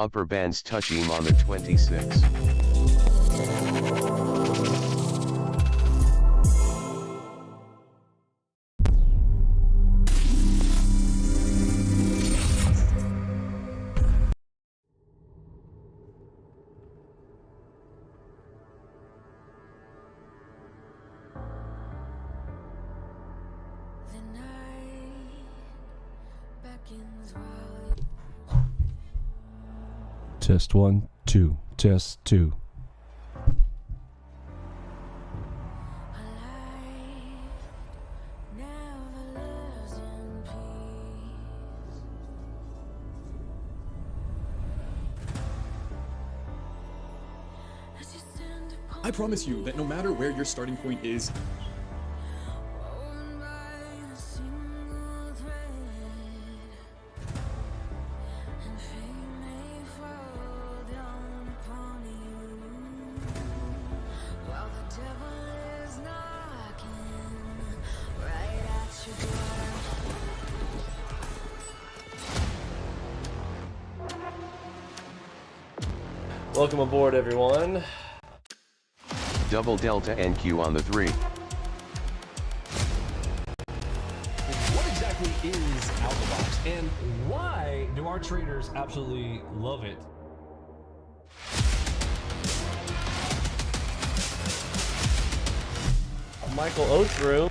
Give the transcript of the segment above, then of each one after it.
upper bands touching on the 26. Test 1, 2, test 2. I promise you that no matter where your starting point is, Welcome aboard, everyone. Double delta NQ on the 3. What exactly is ALGOBOX, and why do our traders absolutely love it? Michael Oathroom.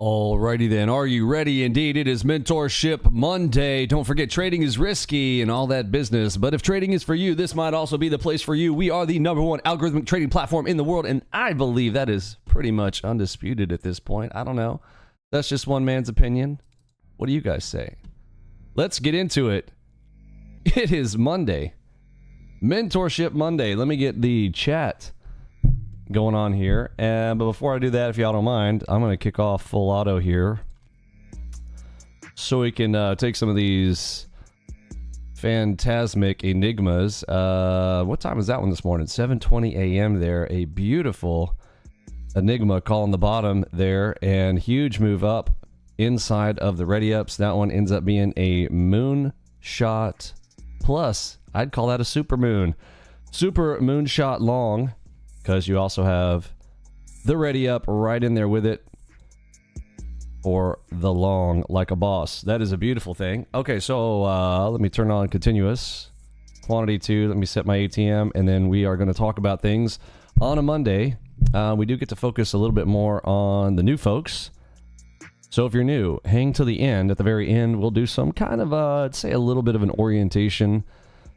Alrighty then, are you ready? Indeed, it is Mentorship Monday. Don't forget, trading is risky and all that business, but if trading is for you, this might also be the place for you. We are the #1 algorithmic trading platform in the world, and I believe that is pretty much undisputed at this point. I don't know. That's just one man's opinion. What do you guys say? Let's get into it. It is Monday. Mentorship Monday. Let me get the chat going on here, but before I do that, if y'all don't mind, I'm going to kick off full auto here so we can take some of these phantasmic enigmas. What time is that one this morning? 7:20 a.m. there. A beautiful enigma calling the bottom there, and huge move up inside of the ready ups. That one ends up being a moonshot plus. I'd call that a super moon. Super moonshot long, because you also have the ready up right in there with it, or the long like a boss. That is a beautiful thing. Okay, so let me turn on continuous quantity 2. Let me set my ATM, and then we are going to talk about things on a Monday. We do get to focus a little bit more on the new folks. So if you're new, hang till the end. At the very end, we'll do some kind of I'd say a little bit of an orientation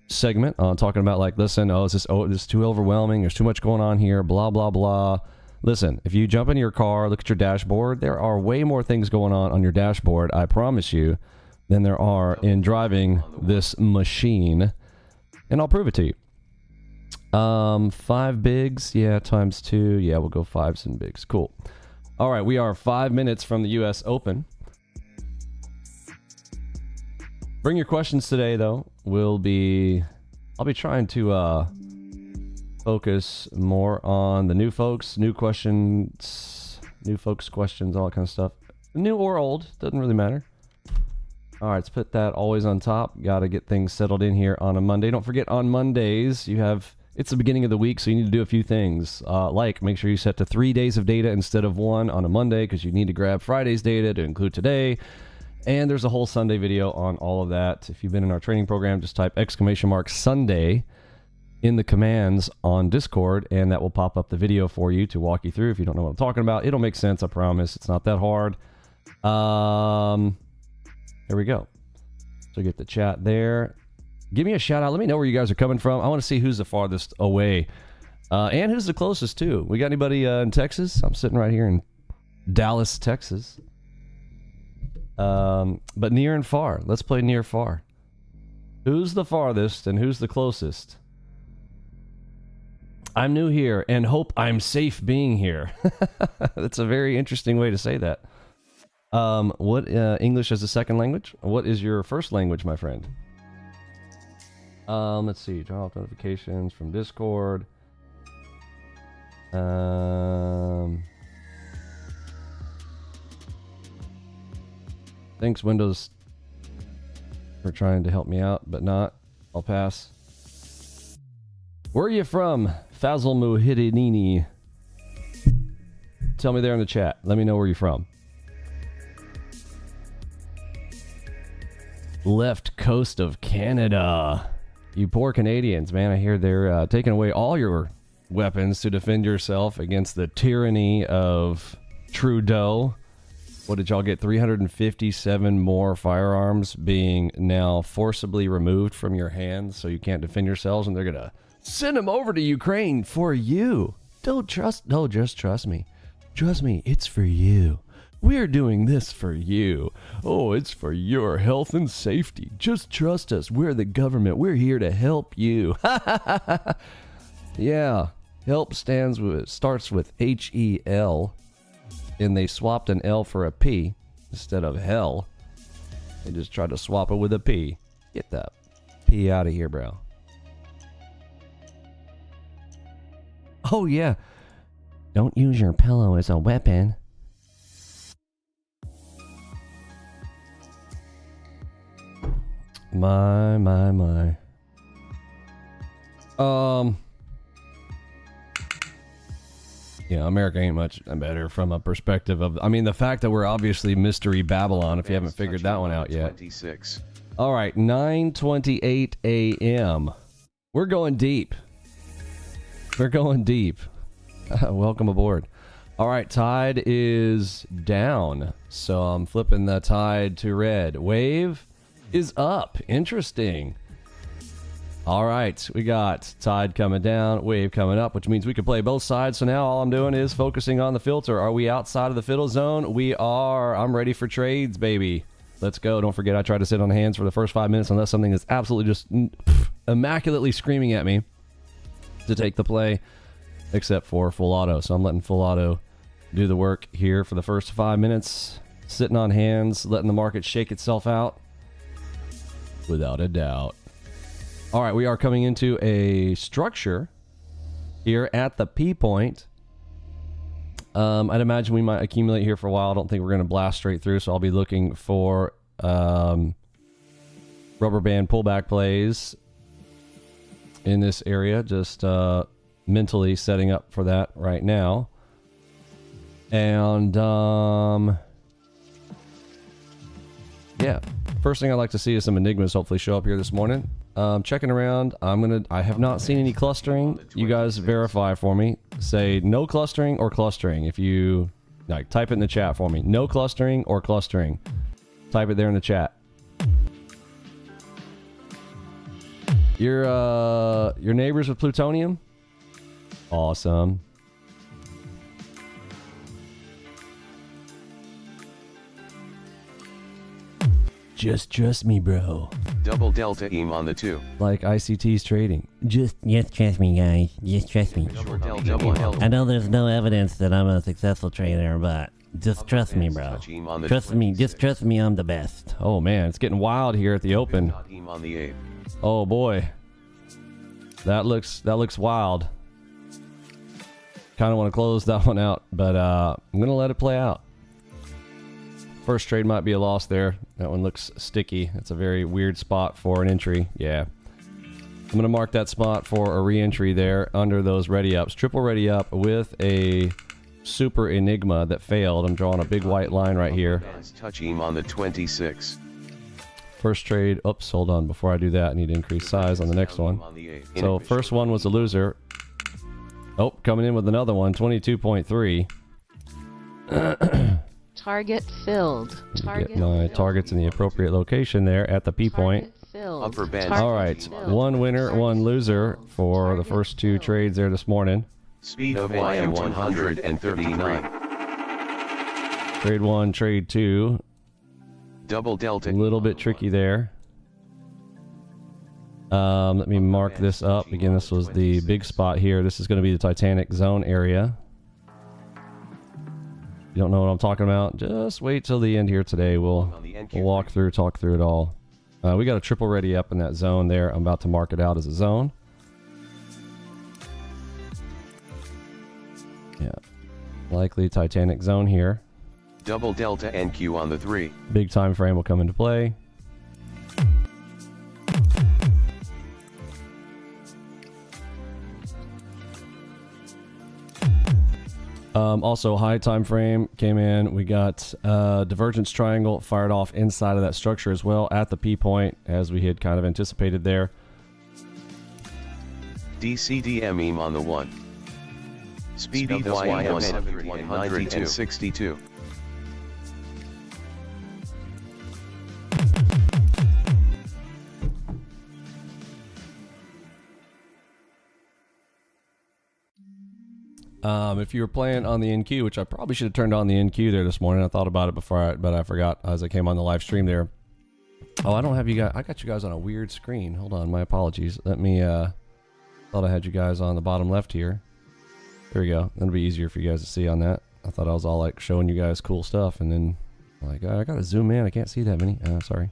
segment on talking about, like, listen, this is too overwhelming, there's too much going on here, blah blah blah. Listen, if you jump into your car, look at your dashboard, there are way more things going on your dashboard, I promise you, than there are in driving this machine, and I'll prove it to you. 5 bigs, yeah, times 2, yeah, we'll go 5s and bigs. Cool. All right, we are 5 minutes from the US Open. Bring your questions today, though. I'll be trying to focus more on the new folks, new questions, new folks questions, all that kind of stuff. New or old, doesn't really matter. All right, let's put that always on top. Got to get things settled in here on a Monday. Don't forget, on Mondays, it's the beginning of the week, so you need to do a few things. Like, make sure you set to 3 days of data instead of 1 on a Monday, because you need to grab Friday's data to include today. And there's a whole Sunday video on all of that. If you've been in our training program, just type !Sunday in the commands on Discord, and that will pop up the video for you to walk you through. If you don't know what I'm talking about, it'll make sense, I promise. It's not that hard. There we go. So get the chat there. Give me a shout out. Let me know where you guys are coming from. I want to see who's the farthest away. And who's the closest, too. We got anybody in Texas? I'm sitting right here in Dallas, Texas. But near and far. Let's play near far. Who's the farthest and who's the closest? I'm new here and hope I'm safe being here. That's a very interesting way to say that. What English as a second language? What is your first language, my friend? Let's see. Turn off notifications from Discord. Thanks, Windows, for trying to help me out, but not. I'll pass. Where are you from, Fazal Muhidinini? Tell me there in the chat. Let me know where you're from. Left coast of Canada. You poor Canadians, man. I hear they're taking away all your weapons to defend yourself against the tyranny of Trudeau. What did y'all get? 357 more firearms being now forcibly removed from your hands so you can't defend yourselves, and they're going to send them over to Ukraine for you. No, just trust me. Trust me, it's for you. We're doing this for you. Oh, it's for your health and safety. Just trust us. We're the government. We're here to help you. Yeah. Help starts with H-E-L. And they swapped an L for a P instead of hell. They just tried to swap it with a P. Get that P out of here, bro. Oh, yeah. Don't use your pillow as a weapon. My. Yeah, America ain't much better from a perspective of, I mean, the fact that we're obviously Mystery Babylon, if you haven't figured that one out yet. 26. All right, 9:28 a.m. We're going deep. We're going deep. Welcome aboard. All right, tide is down, so I'm flipping the tide to red. Wave is up. Interesting. All right, we got tide coming down, wave coming up, which means we can play both sides. So now all I'm doing is focusing on the filter. Are we outside of the fiddle zone? We are. I'm ready for trades, baby. Let's go. Don't forget, I try to sit on hands for the first 5 minutes unless something is absolutely just immaculately screaming at me to take the play, except for full auto. So I'm letting full auto do the work here for the first 5 minutes, sitting on hands, letting the market shake itself out, without a doubt. All right, we are coming into a structure here at the P point. I'd imagine we might accumulate here for a while. I don't think we're going to blast straight through, so I'll be looking for rubber band pullback plays in this area. Just mentally setting up for that right now. And yeah, first thing I'd like to see is some enigmas hopefully show up here this morning. Checking around. I have not seen any clustering. You guys verify for me. Say no clustering or clustering. If you like, type it in the chat for me. No clustering or clustering. Type it there in the chat. Your neighbors with plutonium? Awesome. Just trust me, bro. Double delta EAM on the 2. Like ICT's trading. Just trust me, guys. Just trust me. Double I know there's no evidence that I'm a successful trader, but just trust me, bro. Trust me. Just trust me. I'm the best. Oh man, it's getting wild here at the open. EAM on the 8. Oh boy, that looks wild. Kind of want to close that one out, but I'm gonna let it play out. First trade might be a loss there. That one looks sticky. It's a very weird spot for an entry. Yeah. I'm going to mark that spot for a re-entry there under those ready ups. Triple ready up with a super enigma that failed. I'm drawing a big white line right here. Touch EAM on the 26. First trade. Oops, hold on. Before I do that, I need to increase size on the next one. So first one was a loser. Oh, coming in with another one. 22.3. Target filled. Get my targets in the appropriate location there at the P point. Upper band. All right, one winner, one loser for the first two trades there this morning. Speed of YM 139. Trade one, trade two. Double delta. A little bit tricky there. Let me mark this up. Again, this was the big spot here. This is going to be the Titanic zone area. You don't know what I'm talking about? Just wait till the end here today. We'll walk through, talk through it all. We got a triple ready up in that zone there. I'm about to mark it out as a zone. Yeah. Likely Titanic zone here. Double delta NQ on the 3. Big time frame will come into play. Also, high time frame came in. We got divergence triangle fired off inside of that structure as well at the P point, as we had kind of anticipated there. DCDMEM on the 1. Speed of YM 162. If you were playing on the NQ, which I probably should have turned on the NQ there this morning. I thought about it before, but I forgot as I came on the live stream there. Oh, I don't have you guys. I got you guys on a weird screen. Hold on, my apologies. Let me. Thought I had you guys on the bottom left here. There we go. That'll be easier for you guys to see on that. I thought I was all like showing you guys cool stuff, and then like I gotta zoom in. I can't see that many. Sorry.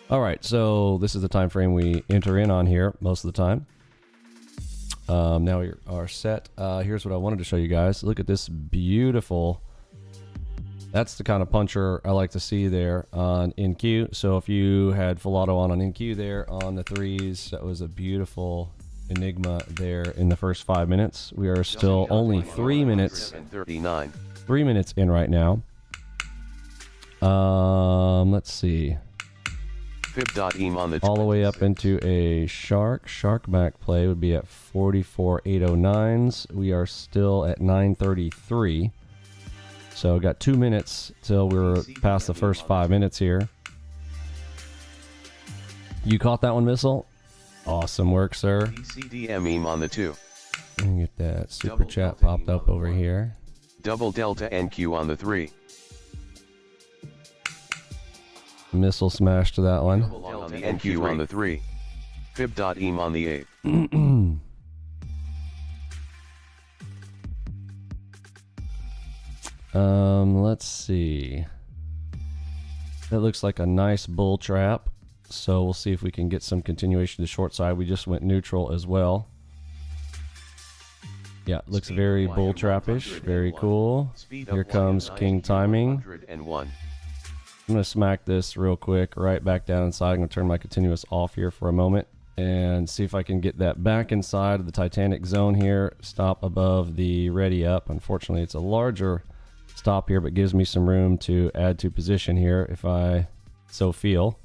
All right, so this is the time frame we enter in on here most of the time. Now we are set. Here's what I wanted to show you guys. Look at this beautiful. That's the kind of puncher I like to see there on NQ. So if you had full auto on NQ there on the 3s, that was a beautiful enigma there in the first 5 minutes. We are still only 3 minutes. 3 minutes in right now. Let's see. Fib.em on the all the way up into a shark back play would be at 44,809s. We are still at 933. So got 2 minutes till we're past the first 5 minutes here. You caught that one, Missile? Awesome work, sir. DCDMEM on the 2. Let me get that super chat popped up over here. Double delta NQ on the 3. Missile smash to that one. NQ on the 3. Fib.em on the 8. Let's see. That looks like a nice bull trap. So we'll see if we can get some continuation to the short side. We just went neutral as well. Yeah, looks very bull trappish. Very cool. Here comes king timing. I'm going to smack this real quick right back down inside. I'm going to turn my continuous off here for a moment and see if I can get that back inside of the Titanic zone here. Stop above the ready up. Unfortunately, it's a larger stop here, but gives me some room to add to position here if I so feel.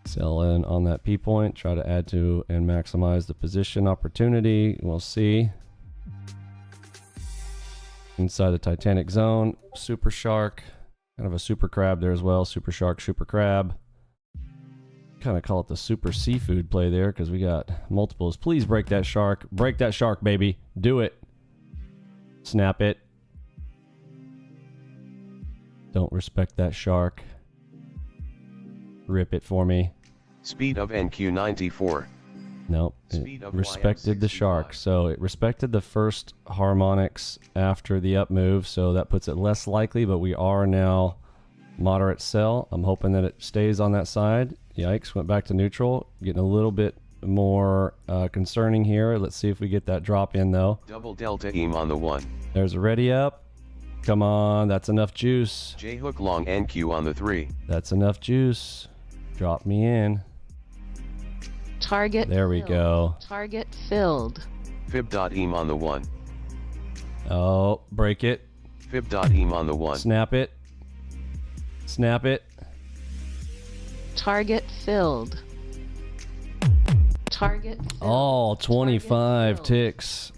Sell in on that P point, try to add to and maximize the position opportunity. We'll see. Inside the Titanic zone, super shark, kind of a super crab there as well. Super shark, super crab. Kind of call it the super seafood play there because we got multiples. Please break that shark. Break that shark, baby. Do it. Snap it. Don't respect that shark. Rip it for me. Speed of NQ 94. Nope, it respected the shark, so it respected the first harmonics after the up move, so that puts it less likely, but we are now moderate sell. I'm hoping that it stays on that side. Yikes, went back to neutral, getting a little bit more concerning here. Let's see if we get that drop in though. Double delta EM on the 1. There's a ready up. Come on, that's enough juice. J hook long NQ on the 3. That's enough juice. Drop me in. Target there we filled. Go. Target filled. Fib.em on the 1. Oh, break it. Fib.em on the 1. Snap it. Snap it. Target filled. Target filled. Oh, 25 filled. ticks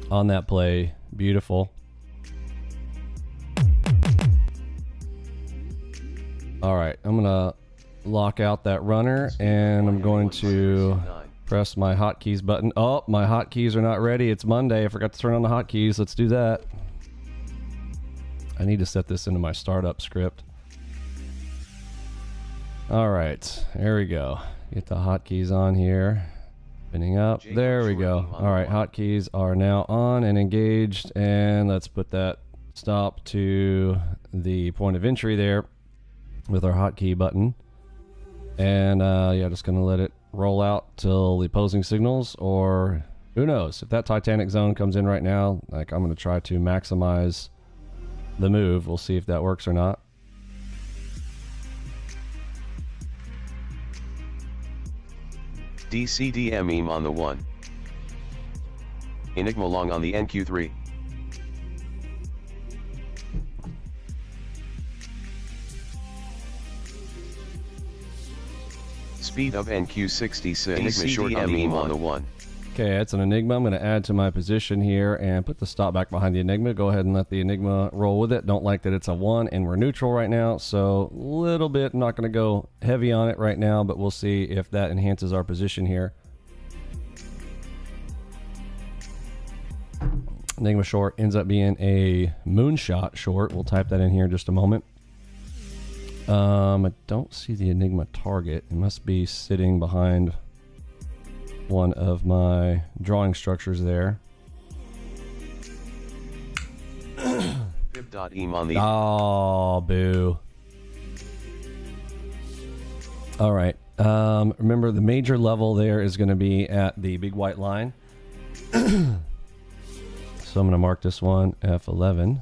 on that play. Beautiful. All right, I'm gonna lock out that runner and I'm going to press my hotkeys button. Oh, my hotkeys are not ready. It's Monday. I forgot to turn on the hotkeys. Let's do that. I need to set this into my startup script. All right, there we go. Get the hotkeys on here. Spinning up. There we go. All right, hotkeys are now on and engaged, and let's put that stop to the point of entry there with our hotkey button. And yeah, just gonna let it roll out till the opposing signals, or who knows, if that Titanic zone comes in right now, like I'm gonna try to maximize the move. We'll see if that works or not. DCDMEM on the 1. Enigma long on the NQ3. Speed of NQ66. Enigma short on the 1. Okay, that's an Enigma. I'm going to add to my position here and put the stop back behind the Enigma. Go ahead and let the Enigma roll with it. Don't like that it's a 1 and we're neutral right now, so a little bit. I'm not going to go heavy on it right now, but we'll see if that enhances our position here. Enigma short ends up being a moonshot short. We'll type that in here in just a moment. I don't see the Enigma target. It must be sitting behind one of my drawing structures there. Fib.em on the... Oh, boo. All right. Remember, the major level there is going to be at the big white line. So I'm going to mark this one F11.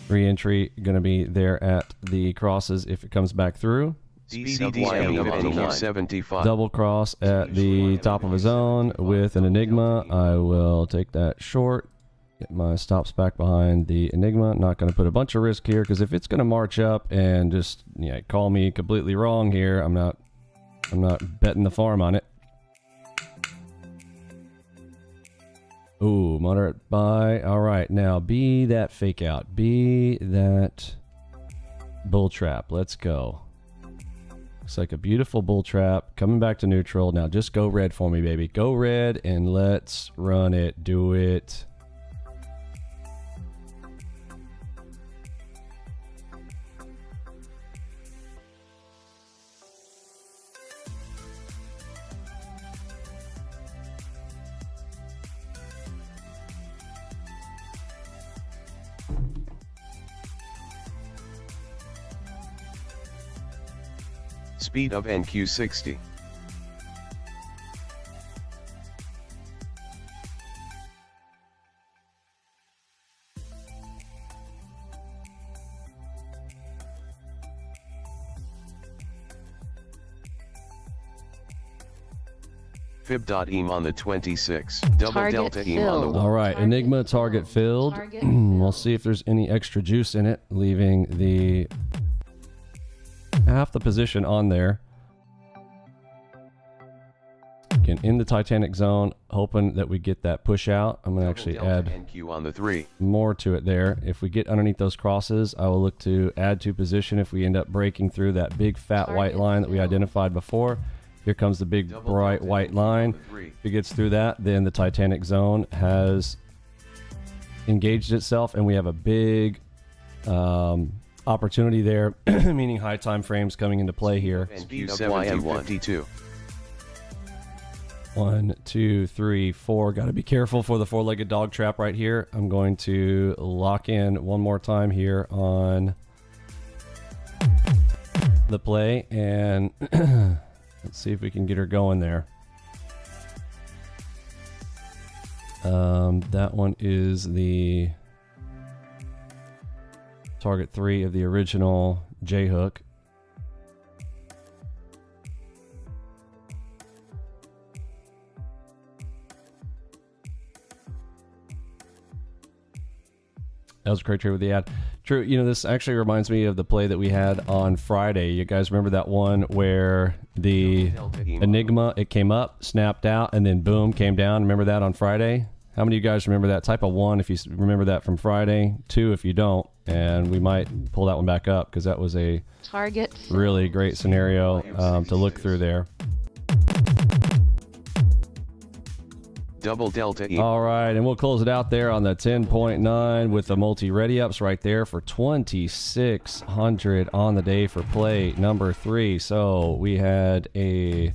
Re-entry going to be there at the crosses if it comes back through. Double cross at the top of a zone with an Enigma. I will take that short, get my stops back behind the Enigma. Not going to put a bunch of risk here, because if it's going to march up and just call me completely wrong here, I'm not betting the farm on it. Ooh, moderate buy. All right, now be that fake out, be that bull trap. Let's go. Looks like a beautiful bull trap coming back to neutral. Now just go red for me, baby. Go red and let's run it. Do it. Speed of NQ60. Fib.em on the 26. Double Target delta em on the filled. 1. All right, Enigma target filled. We'll see if there's any extra juice in it, leaving the half the position on there. Again, in the Titanic zone, hoping that we get that push out. I'm going to actually add NQ on the 3. more to it there. If we get underneath those crosses, I will look to add to position if we end up breaking through that big fat white line that we identified before. Here comes the big bright white line. If it gets through that, then the Titanic zone has engaged itself, and we have a big opportunity there, meaning high time frames coming into play here. NQ752. 1, 2, 3, 4. Got to be careful for the four-legged dog trap right here. I'm going to lock in one more time here on the play, and let's see if we can get her going there. That one is the target 3 of the original J hook. That was a great trade with the ad. True, this actually reminds me of the play that we had on Friday. You guys remember that one where the Enigma, it came up, snapped out, and then boom, came down? Remember that on Friday? How many of you guys remember that? Type a 1 if you remember that from Friday, 2 if you don't, and we might pull that one back up, because that was a Target really great scenario to look through there. Double delta E. All right, and we'll close it out there on the 10.9 with the multi-ready ups right there for 2,600 on the day for play number 3. So we had a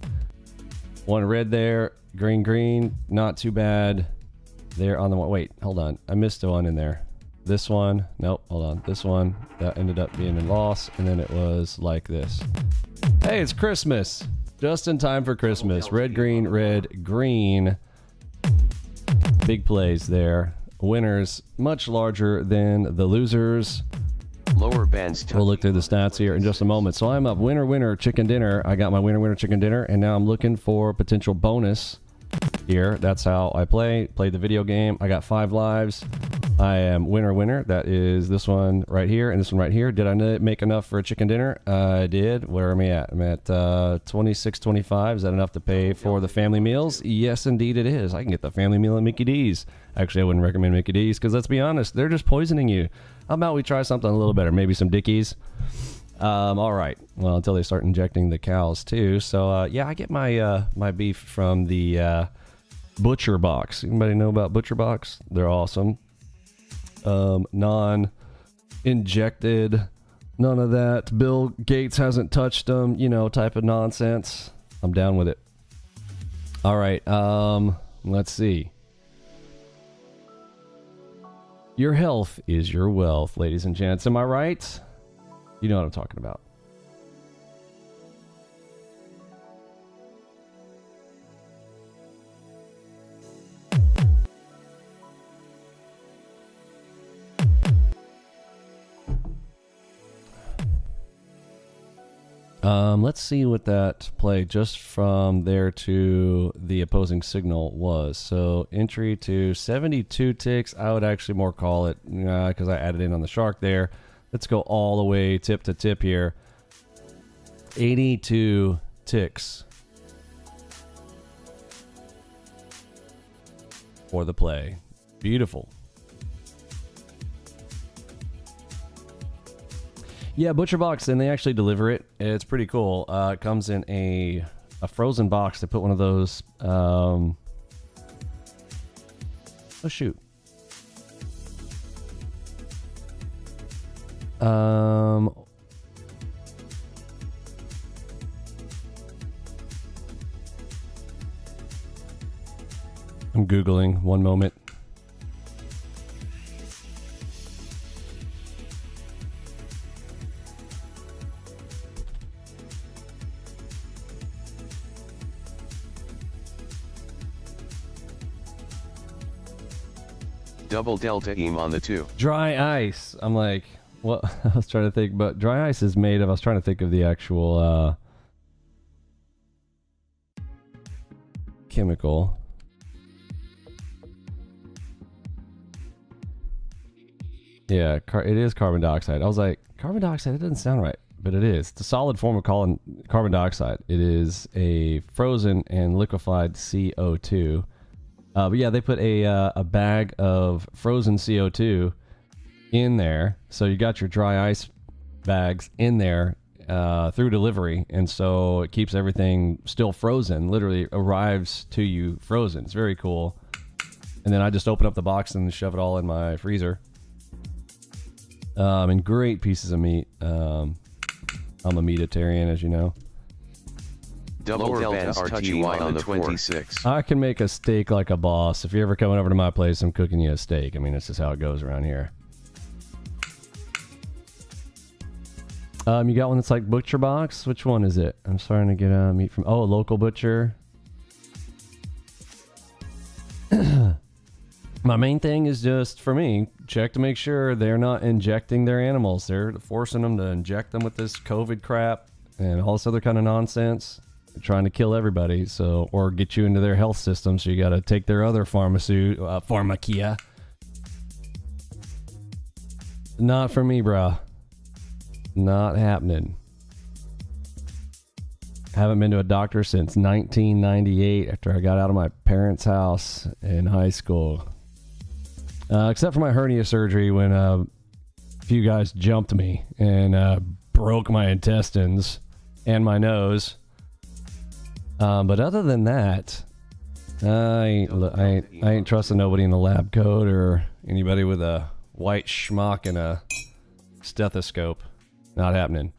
one red there, green, not too bad there on the one. Wait, hold on, I missed the one in there. This one, nope, hold on. This one, that ended up being a loss, and then it was like this. Hey, it's Christmas. Just in time for Christmas. Red, green. Big plays there. Winners much larger than the losers. Lower bands. We'll look through the stats here in just a moment. So I'm up winner, chicken dinner. I got my winner, chicken dinner, and now I'm looking for potential bonus here. That's how I played the video game. I got 5 lives. I am winner. That is this one right here and this one right here. Did I make enough for a chicken dinner? I did. Where am I at? I'm at 26.25. Is that enough to pay for the family meals? Yes, indeed it is. I can get the family meal at Mickey D's. Actually, I wouldn't recommend Mickey D's because let's be honest, they're just poisoning you. How about we try something a little better? Maybe some Dickies. All right. Well, until they start injecting the cows too. So yeah, I get my my beef from the Butcher Box. Anybody know about Butcher Box? They're awesome. Non-injected, none of that. Bill Gates hasn't touched them, you know, type of nonsense. I'm down with it. All right, let's see. Your health is your wealth, ladies and gents. Am I right? You know what I'm talking about. Let's see what that play just from there to the opposing signal was. So entry to 72 ticks. I would actually more call it, because I added in on the shark there. Let's go all the way tip to tip here. 82 ticks for the play. Beautiful. Yeah, Butcher Box, and they actually deliver it. It's pretty cool. It comes in a frozen box. They put one of those. Oh shoot. I'm Googling. One moment. Double delta eam on the 2. Dry ice. I'm like, what? I was trying to think, but dry ice is made of, I was trying to think of the actual chemical. Yeah, it is carbon dioxide. I was like, carbon dioxide, it doesn't sound right, but it is. It's a solid form of carbon dioxide. It is a frozen and liquefied CO2. But yeah, they put a bag of frozen CO2 in there. So you got your dry ice bags in there through delivery. And so it keeps everything still frozen, literally arrives to you frozen. It's very cool. And then I just open up the box and shove it all in my freezer. And great pieces of meat. I'm a meatitarian, as you know. Double delta RTY on the 26. I can make a steak like a boss. If you're ever coming over to my place, I'm cooking you a steak. I mean, that's just how it goes around here. You got one that's like Butcher Box? Which one is it? I'm starting to get meat from... Oh, a local butcher. My main thing is just, for me, check to make sure they're not injecting their animals. They're forcing them to inject them with this COVID crap and all this other kind of nonsense. They're trying to kill everybody, so, or get you into their health system, so you got to take their other pharmacia. Not for me, bro. Not happening. Haven't been to a doctor since 1998 after I got out of my parents' house in high school. Except for my hernia surgery when a few guys jumped me and broke my intestines and my nose. But other than that, I ain't trusting nobody in the lab coat or anybody with a white schmuck and a stethoscope. Not happening.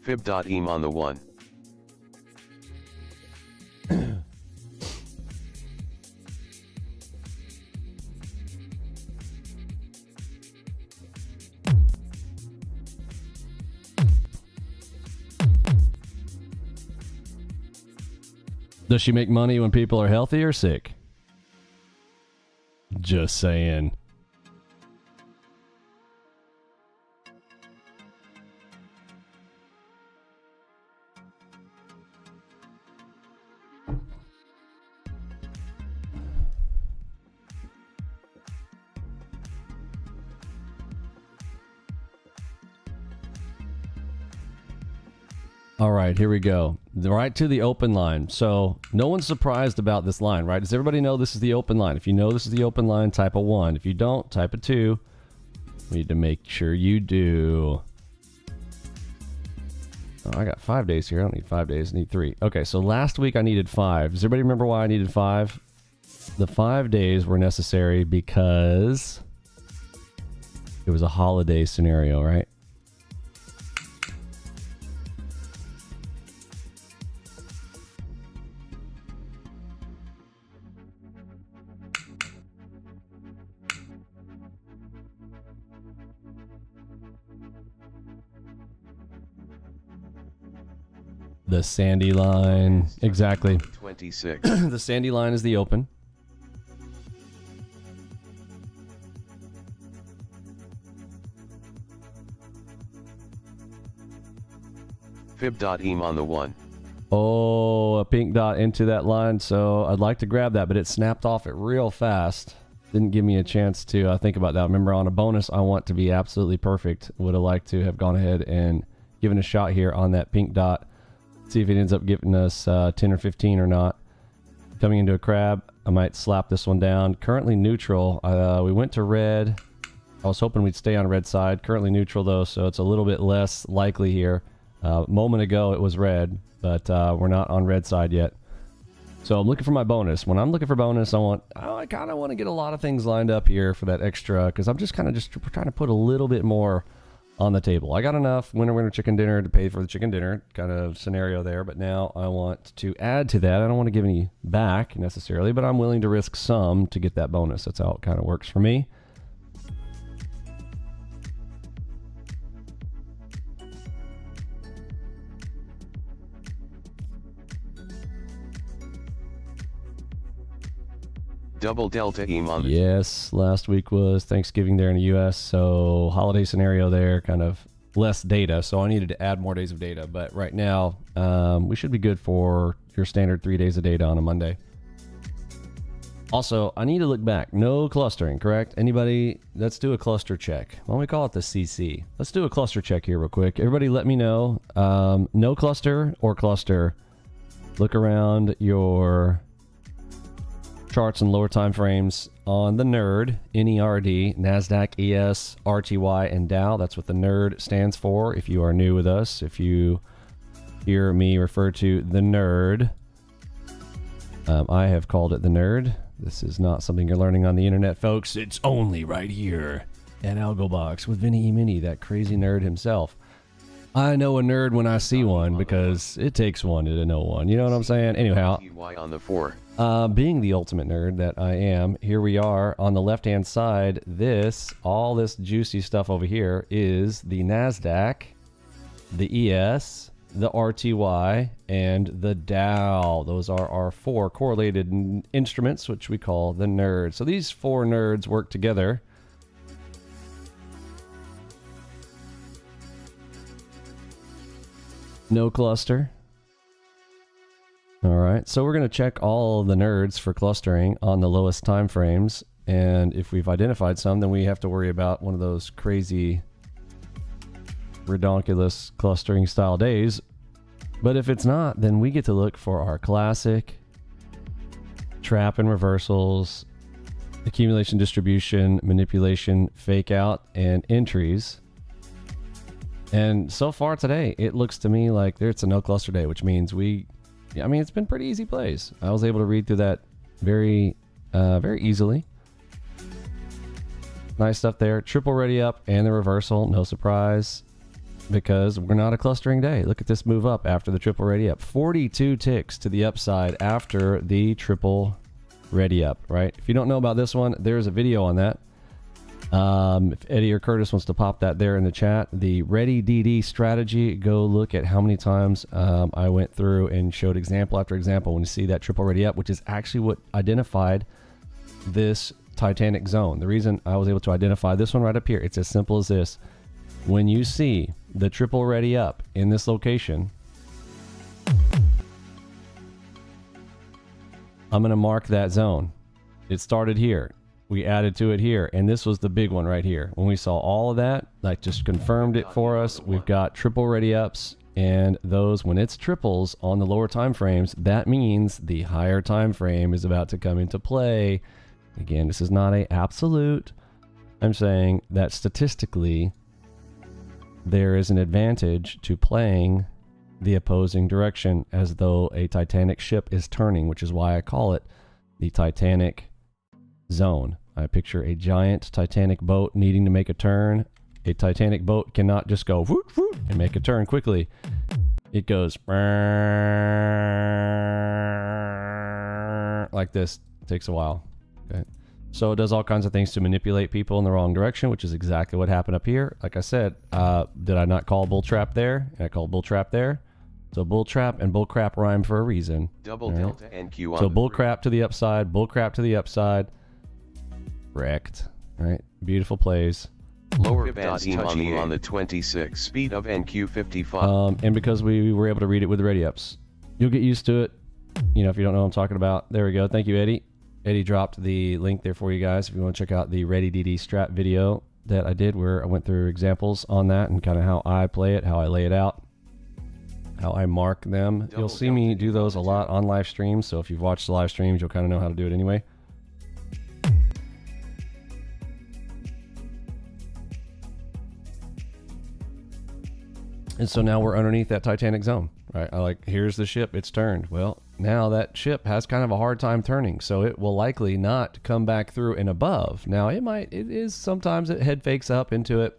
Fib.em on the 1. Does she make money when people are healthy or sick? Just saying. All right, here we go. Right to the open line. So no one's surprised about this line, right? Does everybody know this is the open line? If you know this is the open line, type a 1. If you don't, type a 2. We need to make sure you do. Oh, I got 5 days here. I don't need 5 days. I need 3. Okay, so last week I needed 5. Does everybody remember why I needed 5? The 5 days were necessary because it was a holiday scenario, right? The sandy line, exactly. 26. The sandy line is the open. Fib.em on the 1. Oh, a pink dot into that line, so I'd like to grab that, but it snapped off it real fast. Didn't give me a chance to think about that. Remember, on a bonus, I want to be absolutely perfect. Would have liked to have gone ahead and given a shot here on that pink dot. See if it ends up giving us 10 or 15 or not. Coming into a crab, I might slap this one down. Currently neutral. We went to red. I was hoping we'd stay on red side. Currently neutral though, so it's a little bit less likely here. A moment ago it was red, but we're not on red side yet. So I'm looking for my bonus. When I'm looking for bonus, I kind of want to get a lot of things lined up here for that extra, because I'm just kind of trying to put a little bit more on the table. I got enough winner chicken dinner to pay for the chicken dinner kind of scenario there, but now I want to add to that. I don't want to give any back necessarily, but I'm willing to risk some to get that bonus. That's how it kind of works for me. Double delta em on the... Yes, last week was Thanksgiving there in the US, so holiday scenario there, kind of less data, so I needed to add more days of data, but right now we should be good for your standard 3 days of data on a Monday. Also, I need to look back. No clustering, correct? Anybody? Let's do a cluster check. Why don't we call it the CC? Let's do a cluster check here real quick. Everybody let me know. No cluster or cluster. Look around your charts and lower time frames on the NERD, N-E-R-D, NASDAQ, ES, RTY, and Dow. That's what the NERD stands for. If you are new with us, if you hear me refer to the NERD, I have called it the NERD. This is not something you're learning on the internet, folks. It's only right here at ALGOBOX with Vinny Mini, that crazy nerd himself. I know a nerd when I see one because it takes one to know one. You know what I'm saying? Anyhow, on the 4. being the ultimate nerd that I am, here we are on the left-hand side. All this juicy stuff over here is the NASDAQ, the ES, the RTY, and the Dow. Those are our 4 correlated instruments, which we call the NERD. So these 4 nerds work together. No cluster. All right, so we're going to check all the nerds for clustering on the lowest time frames, and if we've identified some, then we have to worry about one of those crazy redonkulous clustering style days. But if it's not, then we get to look for our classic trap and reversals, accumulation, distribution, manipulation, fake out, and entries. And so far today, it looks to me like it's a no cluster day, which means it's been pretty easy plays. I was able to read through that very easily. Nice stuff there. Triple ready up and the reversal. No surprise because we're not a clustering day. Look at this move up after the triple ready up. 42 ticks to the upside after the triple ready up, right? If you don't know about this one, there's a video on that. If Eddie or Curtis wants to pop that there in the chat, the ready DD strategy, go look at how many times I went through and showed example after example when you see that triple ready up, which is actually what identified this Titanic zone. The reason I was able to identify this one right up here, it's as simple as this. When you see the triple ready up in this location, I'm going to mark that zone. It started here. We added to it here, and this was the big one right here. When we saw all of that, like just confirmed it for us. We've got triple ready ups, and those, when it's triples on the lower time frames, that means the higher time frame is about to come into play. Again, this is not a absolute. I'm saying that statistically, there is an advantage to playing the opposing direction as though a Titanic ship is turning, which is why I call it the Titanic zone. I picture a giant Titanic boat needing to make a turn. A Titanic boat cannot just go whoop, whoop, and make a turn quickly. It goes like this. It takes a while. Okay. So it does all kinds of things to manipulate people in the wrong direction, which is exactly what happened up here. Like I said, did I not call bull trap there? I called bull trap there. So bull trap and bull crap rhyme for a reason. Double delta NQ on so bull crap to the upside, bull crap to the upside. Wrecked. Right? Beautiful plays. Lower bands touching on the 26 speed of NQ55. And because we were able to read it with the ready ups. You'll get used to it. You know, if you don't know what I'm talking about. There we go. Thank you, Eddie. Eddie dropped the link there for you guys if you want to check out the Ready DD strat video that I did where I went through examples on that and kind of how I play it, how I lay it out, how I mark them. You'll see me do those a lot on live streams, so if you've watched the live streams, you'll kind of know how to do it anyway. And so now we're underneath that Titanic zone, right? Here's the ship, it's turned. Well, now that ship has kind of a hard time turning, so it will likely not come back through and above. Now, sometimes it head fakes up into it,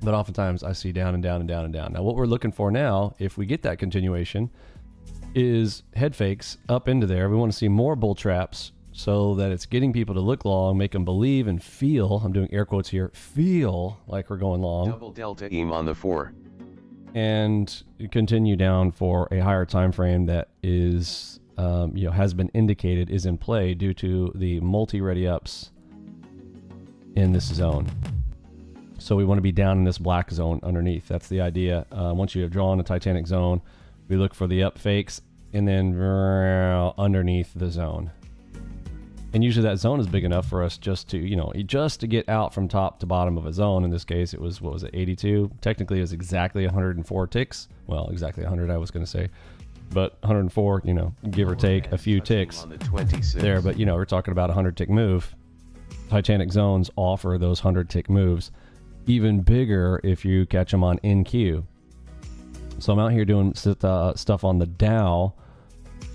but oftentimes I see down and down and down and down. Now, what we're looking for now, if we get that continuation, is head fakes up into there. We want to see more bull traps so that it's getting people to look long, make them believe and feel, I'm doing air quotes here, feel like we're going long. Double delta EM on the 4. And continue down for a higher time frame that is, has been indicated is in play due to the multi-ready ups in this zone. So we want to be down in this black zone underneath. That's the idea. Once you have drawn a Titanic zone, we look for the up fakes and then underneath the zone. And usually that zone is big enough for us just to get out from top to bottom of a zone. In this case, it was, 82? Technically, it was exactly 104 ticks. Well, exactly 100, I was going to say. But 104, give or take a few ticks there. But, we're talking about a 100-tick move. Titanic zones offer those 100-tick moves. Even bigger if you catch them on NQ. So I'm out here doing stuff on the Dow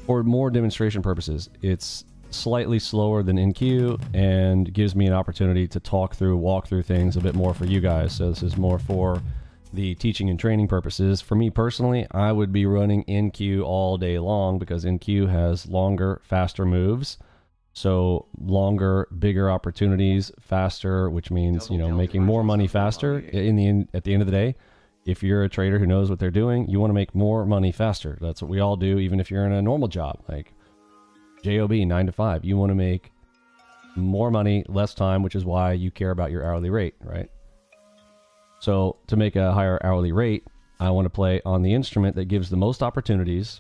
for more demonstration purposes. It's slightly slower than NQ and gives me an opportunity to walk through things a bit more for you guys. So this is more for the teaching and training purposes. For me personally, I would be running NQ all day long because NQ has longer, faster moves. So longer, bigger opportunities, faster, which means, making more money faster. At the end of the day, if you're a trader who knows what they're doing, you want to make more money faster. That's what we all do, even if you're in a normal job. Like JOB 9 to 5, you want to make more money, less time, which is why you care about your hourly rate, right? So to make a higher hourly rate, I want to play on the instrument that gives the most opportunities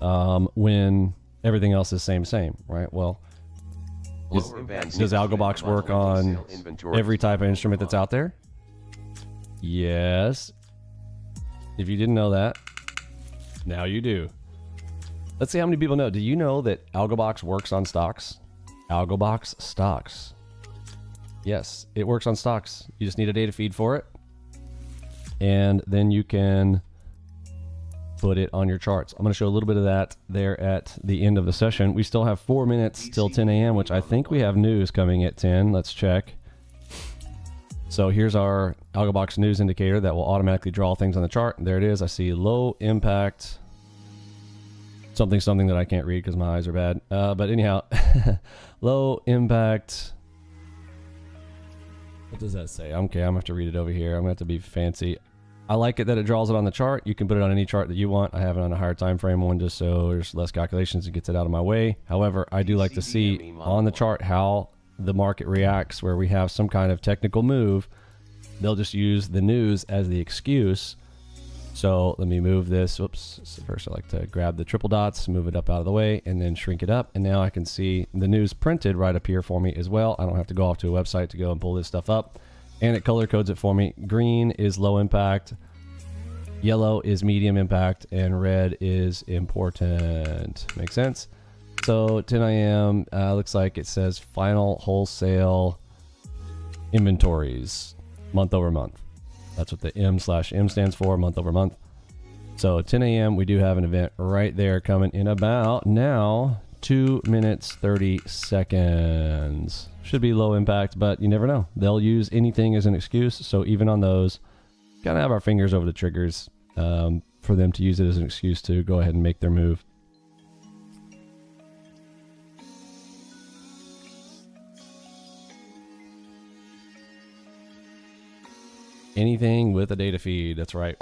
when everything else is same, right? Well, does ALGOBOX work on every type of instrument that's out there? Yes. If you didn't know that, now you do. Let's see how many people know. Do you know that ALGOBOX works on stocks? ALGOBOX stocks. Yes, it works on stocks. You just need a data feed for it. and then you can put it on your charts. I'm going to show a little bit of that there at the end of the session. We still have 4 minutes till 10 a.m., which I think we have news coming at 10. Let's check. So here's our ALGOBOX news indicator that will automatically draw things on the chart. There it is. I see low impact, something that I can't read because my eyes are bad. But anyhow, low impact. What does that say? Okay, I'm going to have to read it over here. I'm going to have to be fancy. I like it that it draws it on the chart. You can put it on any chart that you want. I have it on a higher time frame one just so there's less calculations and gets it out of my way. However, I do like to see on the chart how the market reacts where we have some kind of technical move. They'll just use the news as the excuse. So let me move this. Whoops. So first I like to grab the triple dots, move it up out of the way, and then shrink it up. And now I can see the news printed right up here for me as well. I don't have to go off to a website to go and pull this stuff up. And it color codes it for me. Green is low impact, yellow is medium impact, and red is important. Makes sense? So 10 a.m. Looks like it says final wholesale inventories month over month. That's what the M/M stands for, month over month. So 10 a.m. we do have an event right there coming in about now 2 minutes 30 seconds. Should be low impact, but you never know. They'll use anything as an excuse. So even on those, gotta have our fingers over the triggers for them to use it as an excuse to go ahead and make their move. Anything with a data feed, that's right.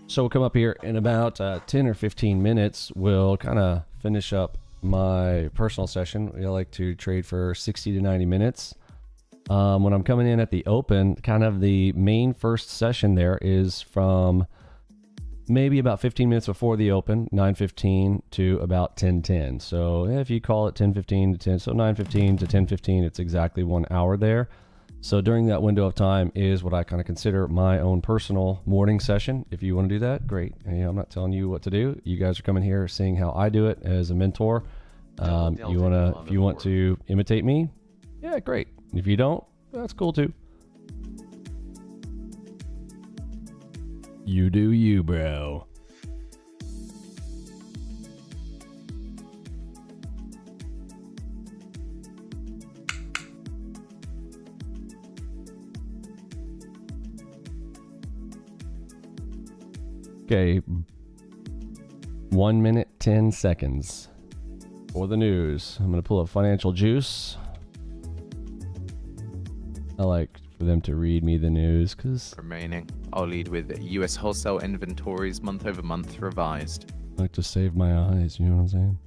So we'll come up here in about 10 or 15 minutes. We'll kind of finish up my personal session. I like to trade for 60 to 90 minutes. When I'm coming in at the open, kind of the main first session there is from maybe about 15 minutes before the open, 9:15 to about 10:10. So if you call it 10:15 to 10, so 9:15 to 10:15, it's exactly 1 hour there. So during that window of time is what I kind of consider my own personal morning session. If you want to do that, great. And, I'm not telling you what to do. You guys are coming here seeing how I do it as a mentor. If you want to imitate me, yeah, great. If you don't, that's cool too. You do you, bro. Okay, 1 minute 10 seconds for the news. I'm gonna pull up Financial Juice. I like for them to read me the news because remaining. I'll lead with US wholesale inventories month over month revised. I like to save my eyes, you know what I'm saying?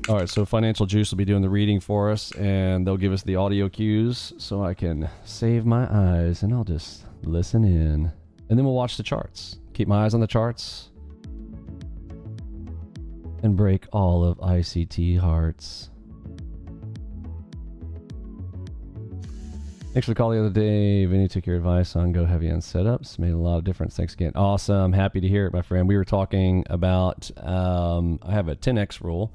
All right, so Financial Juice will be doing the reading for us, and they'll give us the audio cues so I can save my eyes, and I'll just listen in. And then we'll watch the charts. Keep my eyes on the charts. And break all of ICT hearts. Thanks for the call the other day. Vinny took your advice on go heavy on setups. Made a lot of difference. Thanks again. Awesome. Happy to hear it, my friend. We were talking about, I have a 10x rule.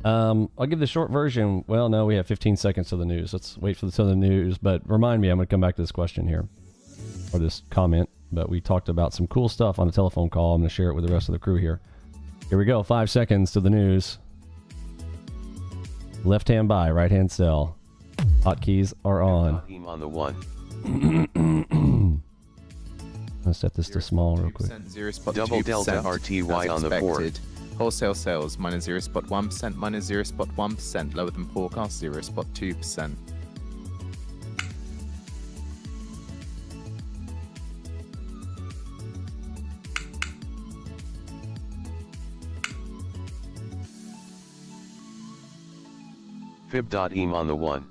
I'll give the short version. Well, no, we have 15 seconds to the news. Let's wait for the news. But remind me, I'm going to come back to this question here. Or this comment. But we talked about some cool stuff on a telephone call. I'm going to share it with the rest of the crew here. Here we go. 5 seconds to the news. Left hand buy, right hand sell. Hotkeys are on. On the one. Let's set this to small real quick. Double delta RTY on the board. Wholesale sales minus 0.1%, minus 0.1%, lower than forecast 0.2%. Fib.em on the one.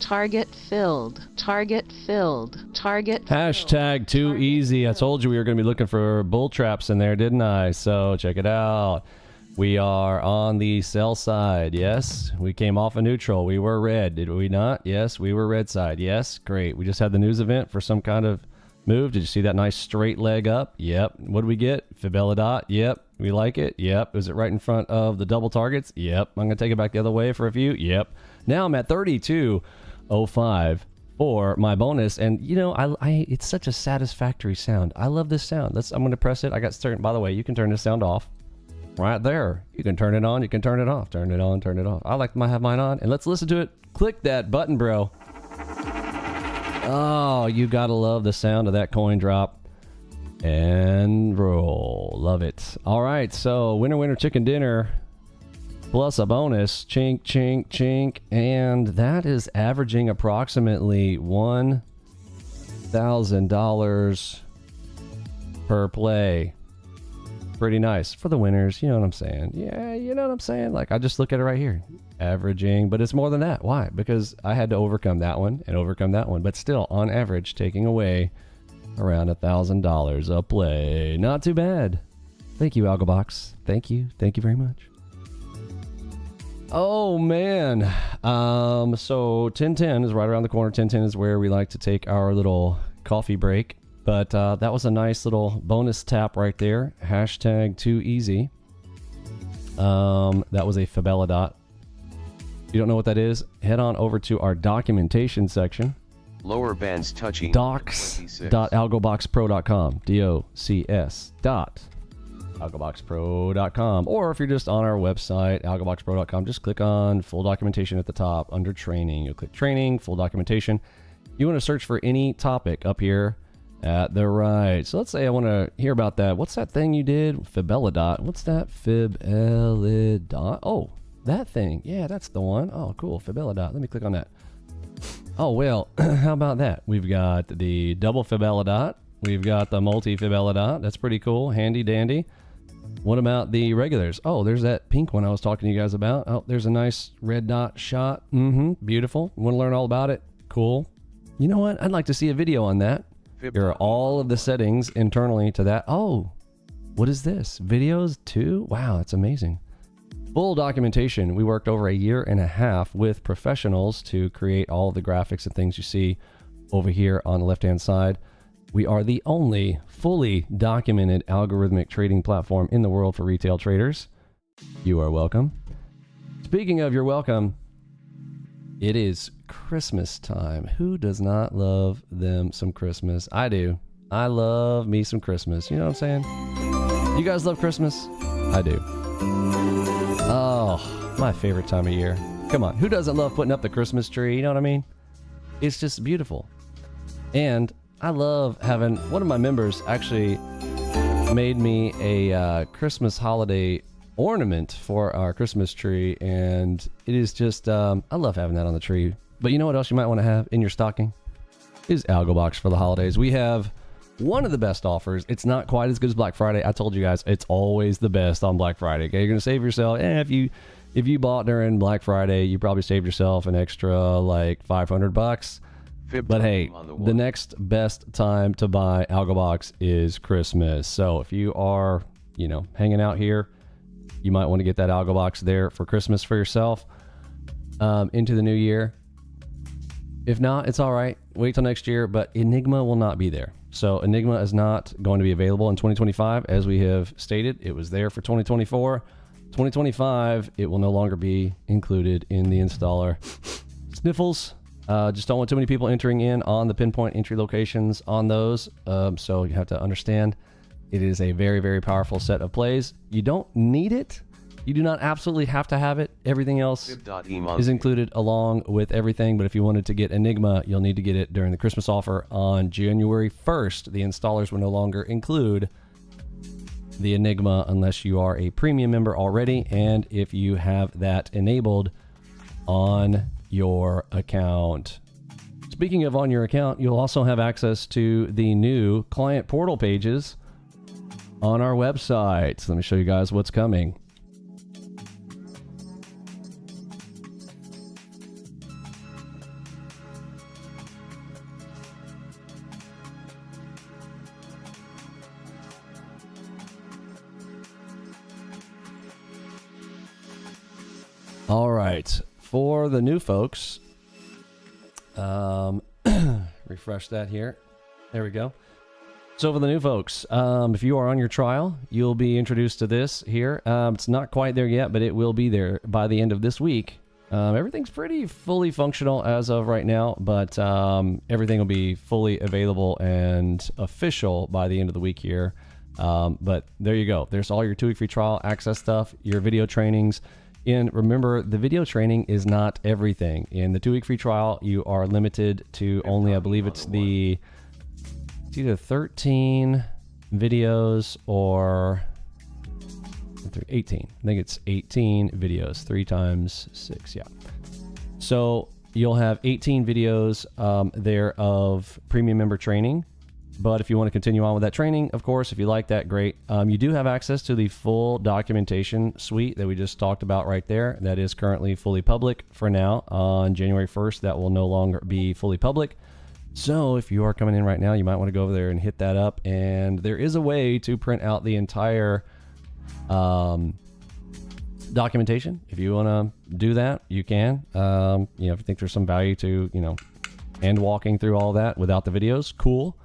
Target filled. Target filled. Target. Hashtag too easy. I told you we were going to be looking for bull traps in there, didn't I? So check it out. We are on the sell side. Yes. We came off a neutral. We were red. Did we not? Yes. We were red side. Yes. Great. We just had the news event for some kind of move. Did you see that nice straight leg up? Yep. What did we get? Fibella dot. Yep. We like it. Yep. Is it right in front of the double targets? Yep. I'm going to take it back the other way for a few. Yep. Now I'm at 32.05 for my bonus. And you know, I it's such a satisfactory sound. I love this sound. I'm going to press it. I got certain, by the way, you can turn this sound off right there. You can turn it on. You can turn it off. Turn it on. Turn it off. I like to have mine on. And let's listen to it. Click that button, bro. Oh, you got to love the sound of that coin drop. And roll. Love it. All right. So winner, winner, chicken dinner plus a bonus. Chink, chink, chink. And that is averaging approximately $1,000 per play. Pretty nice for the winners. You know what I'm saying? Yeah, you know what I'm saying? Like, I just look at it right here. Averaging, but it's more than that. Why? Because I had to overcome that one and overcome that one. But still, on average, taking away around $1,000 a play. Not too bad. Thank you, ALGOBOX. Thank you. Thank you very much. Oh, man. So 10:10 is right around the corner. 10:10 is where we like to take our little coffee break. But that was a nice little bonus tap right there. Hashtag too easy. That was a Fabella dot. If you don't know what that is, head on over to our documentation section. Lower bands touching docs.algoboxpro.com. docs.algoboxpro.com. Or if you're just on our website, algoboxpro.com, just click on full documentation at the top under training. You'll click training, full documentation. You want to search for any topic up here at the right. So let's say I want to hear about that. What's that thing you did? Fabella dot. What's that? Fabella dot. Oh, that thing. Yeah, that's the one. Oh, cool. Fabella dot. Let me click on that. Oh, well, how about that? We've got the double Fabella dot. We've got the multi Fabella dot. That's pretty cool. Handy dandy. What about the regulars? Oh, there's that pink one I was talking to you guys about. Oh, there's a nice red dot shot. Beautiful. Want to learn all about it? Cool. You know what? I'd like to see a video on that. Here are all of the settings internally to that. Oh, what is this? Videos too? Wow, that's amazing. Full documentation. We worked over a year and a half with professionals to create all of the graphics and things you see over here on the left-hand side. We are the only fully documented algorithmic trading platform in the world for retail traders. You are welcome. Speaking of you're welcome, it is Christmas time. Who does not love them some Christmas? I do. I love me some Christmas. You know what I'm saying? You guys love Christmas? I do. Oh, my favorite time of year. Come on. Who doesn't love putting up the Christmas tree? You know what I mean? It's just beautiful. And I love having one of my members actually made me a Christmas holiday ornament for our Christmas tree. And it is just, I love having that on the tree. But you know what else you might want to have in your stocking? Is ALGOBOX for the holidays. We have one of the best offers. It's not quite as good as Black Friday. I told you guys, it's always the best on Black Friday. Okay, you're going to save yourself. If you bought during Black Friday, you probably saved yourself an extra like $500. But hey, the next best time to buy ALGOBOX is Christmas. So if you are, hanging out here, you might want to get that ALGOBOX there for Christmas for yourself into the new year. If not, it's all right. Wait till next year, but Enigma will not be there. So Enigma is not going to be available in 2025. As we have stated, it was there for 2024. 2025, it will no longer be included in the installer. Sniffles. Just don't want too many people entering in on the pinpoint entry locations on those. So you have to understand it is a very, very powerful set of plays. You don't need it. You do not absolutely have to have it. Everything else is included along with everything. But if you wanted to get Enigma, you'll need to get it during the Christmas offer on January 1st. The installers will no longer include the Enigma unless you are a premium member already. And if you have that enabled on your account. Speaking of on your account, you'll also have access to the new client portal pages on our website. So let me show you guys what's coming. All right, for the new folks, refresh that here. There we go. So for the new folks, if you are on your trial, you'll be introduced to this here. It's not quite there yet, but it will be there by the end of this week. Everything's pretty fully functional as of right now, but everything will be fully available and official by the end of the week here. But there you go. There's all your 2-week free trial access stuff, your video trainings. And remember, the video training is not everything. In the 2-week free trial, you are limited to only, I believe it's either 13 videos or 18. I think it's 18 videos, 3 times 6. Yeah. So you'll have 18 videos there of premium member training. But if you want to continue on with that training, of course, if you like that, great. You do have access to the full documentation suite that we just talked about right there. That is currently fully public for now. On January 1st, that will no longer be fully public. So if you are coming in right now, you might want to go over there and hit that up. And there is a way to print out the entire documentation. If you want to do that, you can. If you think there's some value to, and walking through all that without the videos, cool.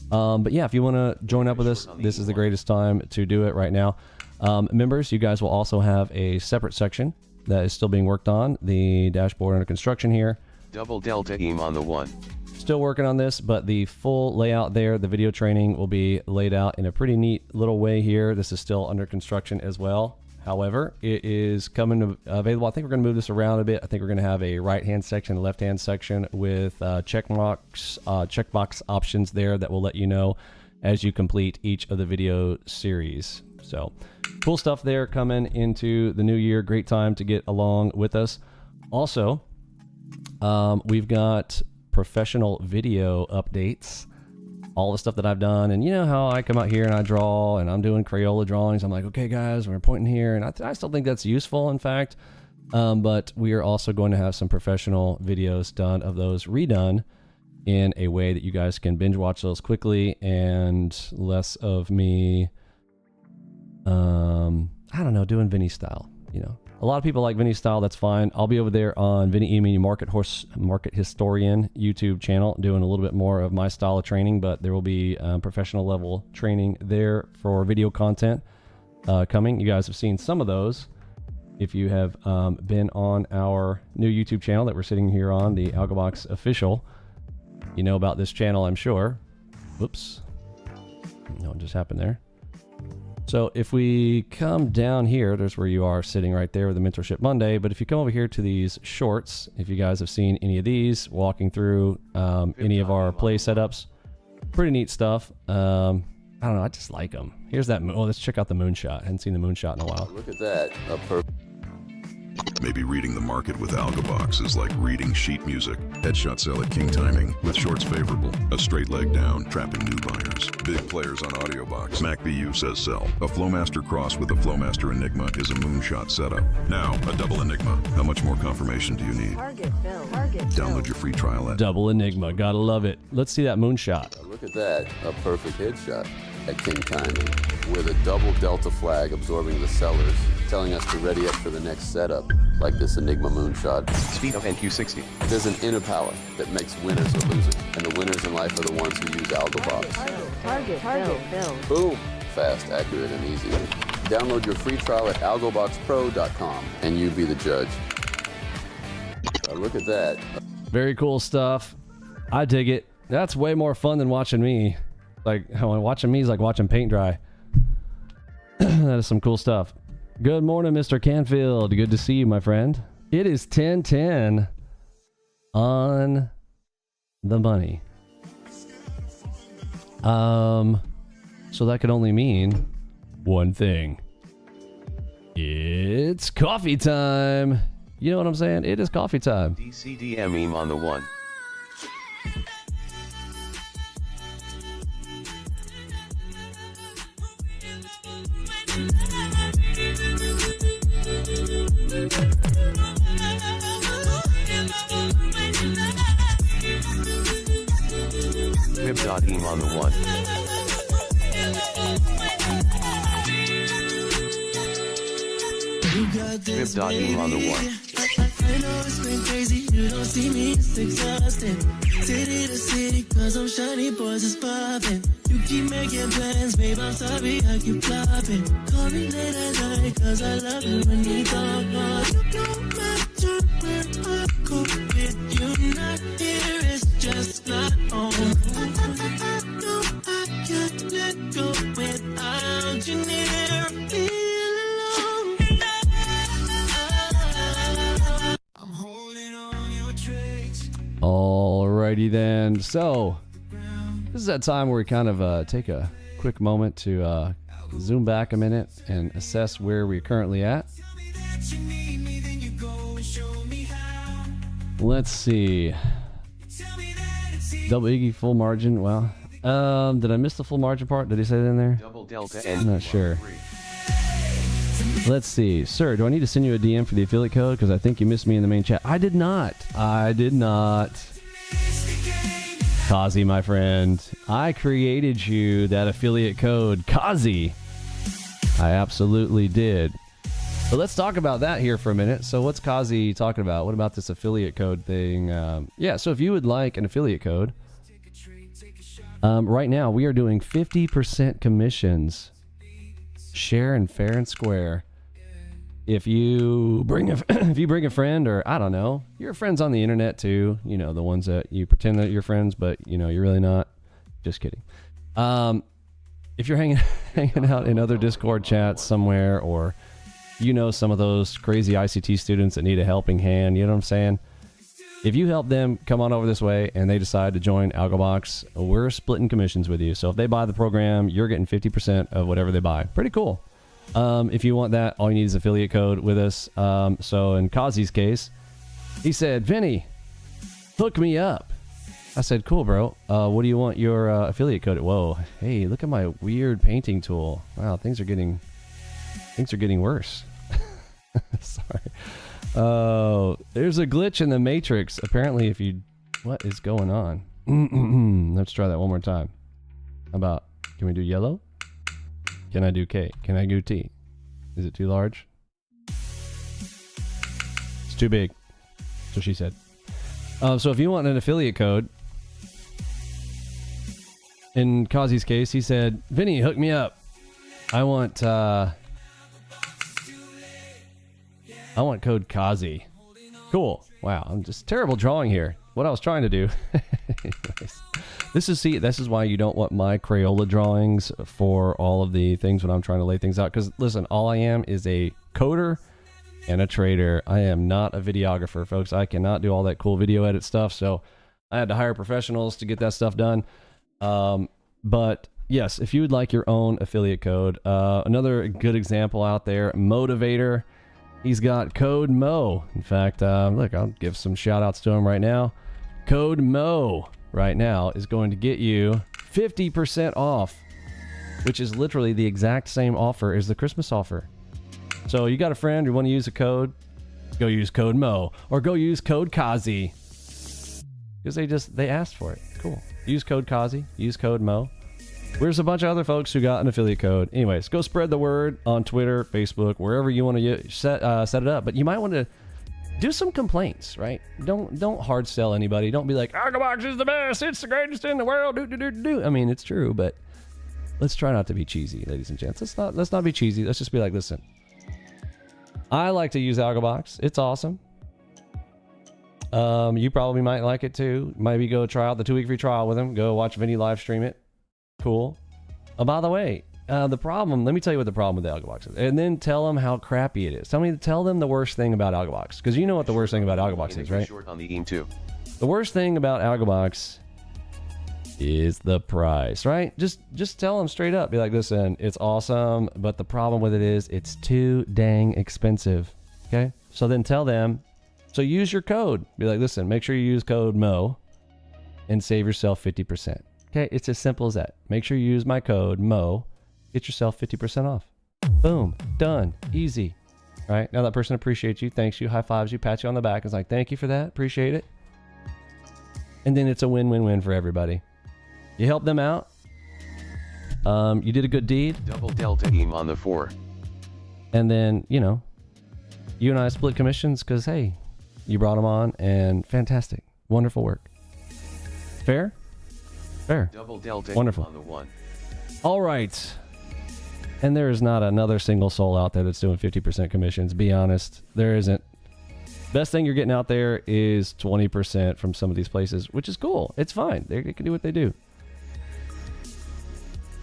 But yeah, if you want to join up with us, this is the greatest time to do it right now. Members, you guys will also have a separate section that is still being worked on. The dashboard under construction here. Double delta EAM on the 1. Still working on this, but the full layout there, the video training will be laid out in a pretty neat little way here. This is still under construction as well. However, it is coming available. I think we're going to move this around a bit. I think we're going to have a right-hand section, a left-hand section with checkbox options there that will let you know as you complete each of the video series. So cool stuff there coming into the new year. Great time to get along with us. Also, we've got professional video updates, all the stuff that I've done. And you know how I come out here and I draw and I'm doing Crayola drawings. I'm like, okay guys, we're pointing here. And I still think that's useful, in fact. But we are also going to have some professional videos done of those redone in a way that you guys can binge watch those quickly, and less of me, I don't know, doing Vinny style, A lot of people like Vinny style, that's fine. I'll be over there on Vinny E. Market Historian YouTube channel doing a little bit more of my style of training, but there will be professional level training there for video content coming. You guys have seen some of those if you have been on our new YouTube channel that we're sitting here on, the ALGOBOX Official. You know about this channel, I'm sure. Whoops. No, what just happened there? So if we come down here, there's where you are sitting right there with the Mentorship Monday. But if you come over here to these shorts, if you guys have seen any of these, walking through any of our play setups, pretty neat stuff. I don't know, I just like them. Here's that. Oh, let's check out the moonshot. I hadn't seen the moonshot in a while. Look at that. Maybe reading the market with ALGOBOX is like reading sheet music. Headshot sell at king timing, with shorts favorable. A straight leg down, trapping new buyers. Big players on AudioBox. MacBU says sell. A Flowmaster cross with a Flowmaster Enigma is a moonshot setup. Now, a double Enigma. How much more confirmation do you need? Target fill. Download your free trial at Double Enigma. Gotta love it. Let's see that moonshot. Look at that. A perfect headshot at king timing, with a double delta flag absorbing the sellers, telling us to ready up for the next setup, like this Enigma moonshot. Speed of NQ60. There's an inner power that makes winners or losers, and the winners in life are the ones who use ALGOBOX. Target fill. Boom! Fast, accurate, and easy. Download your free trial at ALGOBOXPRO.com, and you be the judge. Look at that. Very cool stuff. I dig it. That's way more fun than watching me. Like, watching me is like watching paint dry. That is some cool stuff. Good morning, Mr. Canfield. Good to see you, my friend. It is 10:10 on the money. So that could only mean one thing. It's coffee time. You know what I'm saying? It is coffee time. DCDM on the 1. Pib.em on the 1. Pib.em on the 1. You don't see me, it's exhausting. City to city, cause I'm shiny, boys is popping. You keep making plans, babe, I'm sorry, I keep flopping. Call me late at night, cause I love it when you talk. You don't matter where I go with you, not here, it's just not on. No, I can't let go without you near me alone. I'm holding on your tricks. Alrighty then. So this is that time where we kind of take a quick moment to zoom back a minute and assess where we're currently at. Let's see. Double Iggy full margin. Well, did I miss the full margin part? Did he say it in there? Double delta I'm not sure. Let's see. Sir, do I need to send you a DM for the affiliate code? Because I think you missed me in the main chat. I did not. I did not. Kazi, my friend. I created you that affiliate code. Kazi. I absolutely did. But let's talk about that here for a minute. So what's Kazi talking about? What about this affiliate code thing? Yeah, so if you would like an affiliate code, right now we are doing 50% commissions. Share and fair and square. If you bring a friend, or I don't know, your friends on the internet too, you know, the ones that you pretend that you're friends, but you know, you're really not. Just kidding. If you're hanging out in other Discord chats somewhere, or you know, some of those crazy ICT students that need a helping hand, you know what I'm saying? If you help them come on over this way and they decide to join ALGOBOX, we're splitting commissions with you. So if they buy the program, you're getting 50% of whatever they buy. Pretty cool. If you want that, all you need is affiliate code with us. So in Kazi's case, he said, Vinny, hook me up. I said, cool, bro. What do you want your affiliate code? Whoa, hey, look at my weird painting tool. Wow, things are getting worse. Sorry. Oh, there's a glitch in the matrix. Apparently, what is going on? Let's try that one more time. How about, can we do yellow? Can I do K? Can I do T? Is it too large? It's too big. So she said. So if you want an affiliate code, in Kazi's case, he said, Vinny, hook me up. I want code Kazi. Cool. Wow, I'm just terrible drawing here. What I was trying to do. Anyways, this is why you don't want my Crayola drawings for all of the things when I'm trying to lay things out. Because listen, all I am is a coder and a trader. I am not a videographer, folks. I cannot do all that cool video edit stuff. So I had to hire professionals to get that stuff done. But yes, if you would like your own affiliate code, another good example out there, Motivator. He's got code Mo. In fact, look, I'll give some shout outs to him right now. Code Mo right now is going to get you 50% off, which is literally the exact same offer as the Christmas offer. So you got a friend, you want to use a code, go use code Mo, or go use code Kazi, because they asked for it. Cool. Use code Kazi, use code Mo. There's a bunch of other folks who got an affiliate code. Anyways, go spread the word on Twitter, Facebook, wherever you want to set it up. But you might want to do some complaints, right? Don't hard sell anybody. Don't be like, ALGOBOX is the best. It's the greatest in the world. I mean, it's true, but let's try not to be cheesy, ladies and gents. Let's not be cheesy. Let's just be like, listen, I like to use ALGOBOX. It's awesome. You probably might like it too. Maybe go try out the 2-week free trial with him. Go watch Vinny live stream it. Cool. Oh, by the way, let me tell you what the problem with the ALGOBOX is, and then tell them how crappy it is. Tell them the worst thing about ALGOBOX, because you know what the worst thing about ALGOBOX is, right? Short on the EAM too. The worst thing about ALGOBOX is the price, right? Just tell them straight up. Be like, listen, it's awesome, but the problem with it is it's too dang expensive. Okay? So then tell them, so use your code. Be like, listen, make sure you use code MO and save yourself 50%. Okay, it's as simple as that. Make sure you use my code MO, get yourself 50% off. Boom, done, easy. All right, now that person appreciates you, thanks you, high fives you, pats you on the back, is like, thank you for that, appreciate it. And then it's a win-win-win for everybody. You help them out. You did a good deed. Double delta EAM on the 4. And then, you know, you and I split commissions because, hey, You brought them on, and fantastic. Wonderful work. Fair? Fair. Double delta Wonderful. on the one. All right. And there is not another single soul out there that's doing 50% commissions. Be honest. There isn't. Best thing you're getting out there is 20% from some of these places, which is cool. It's fine. They can do what they do.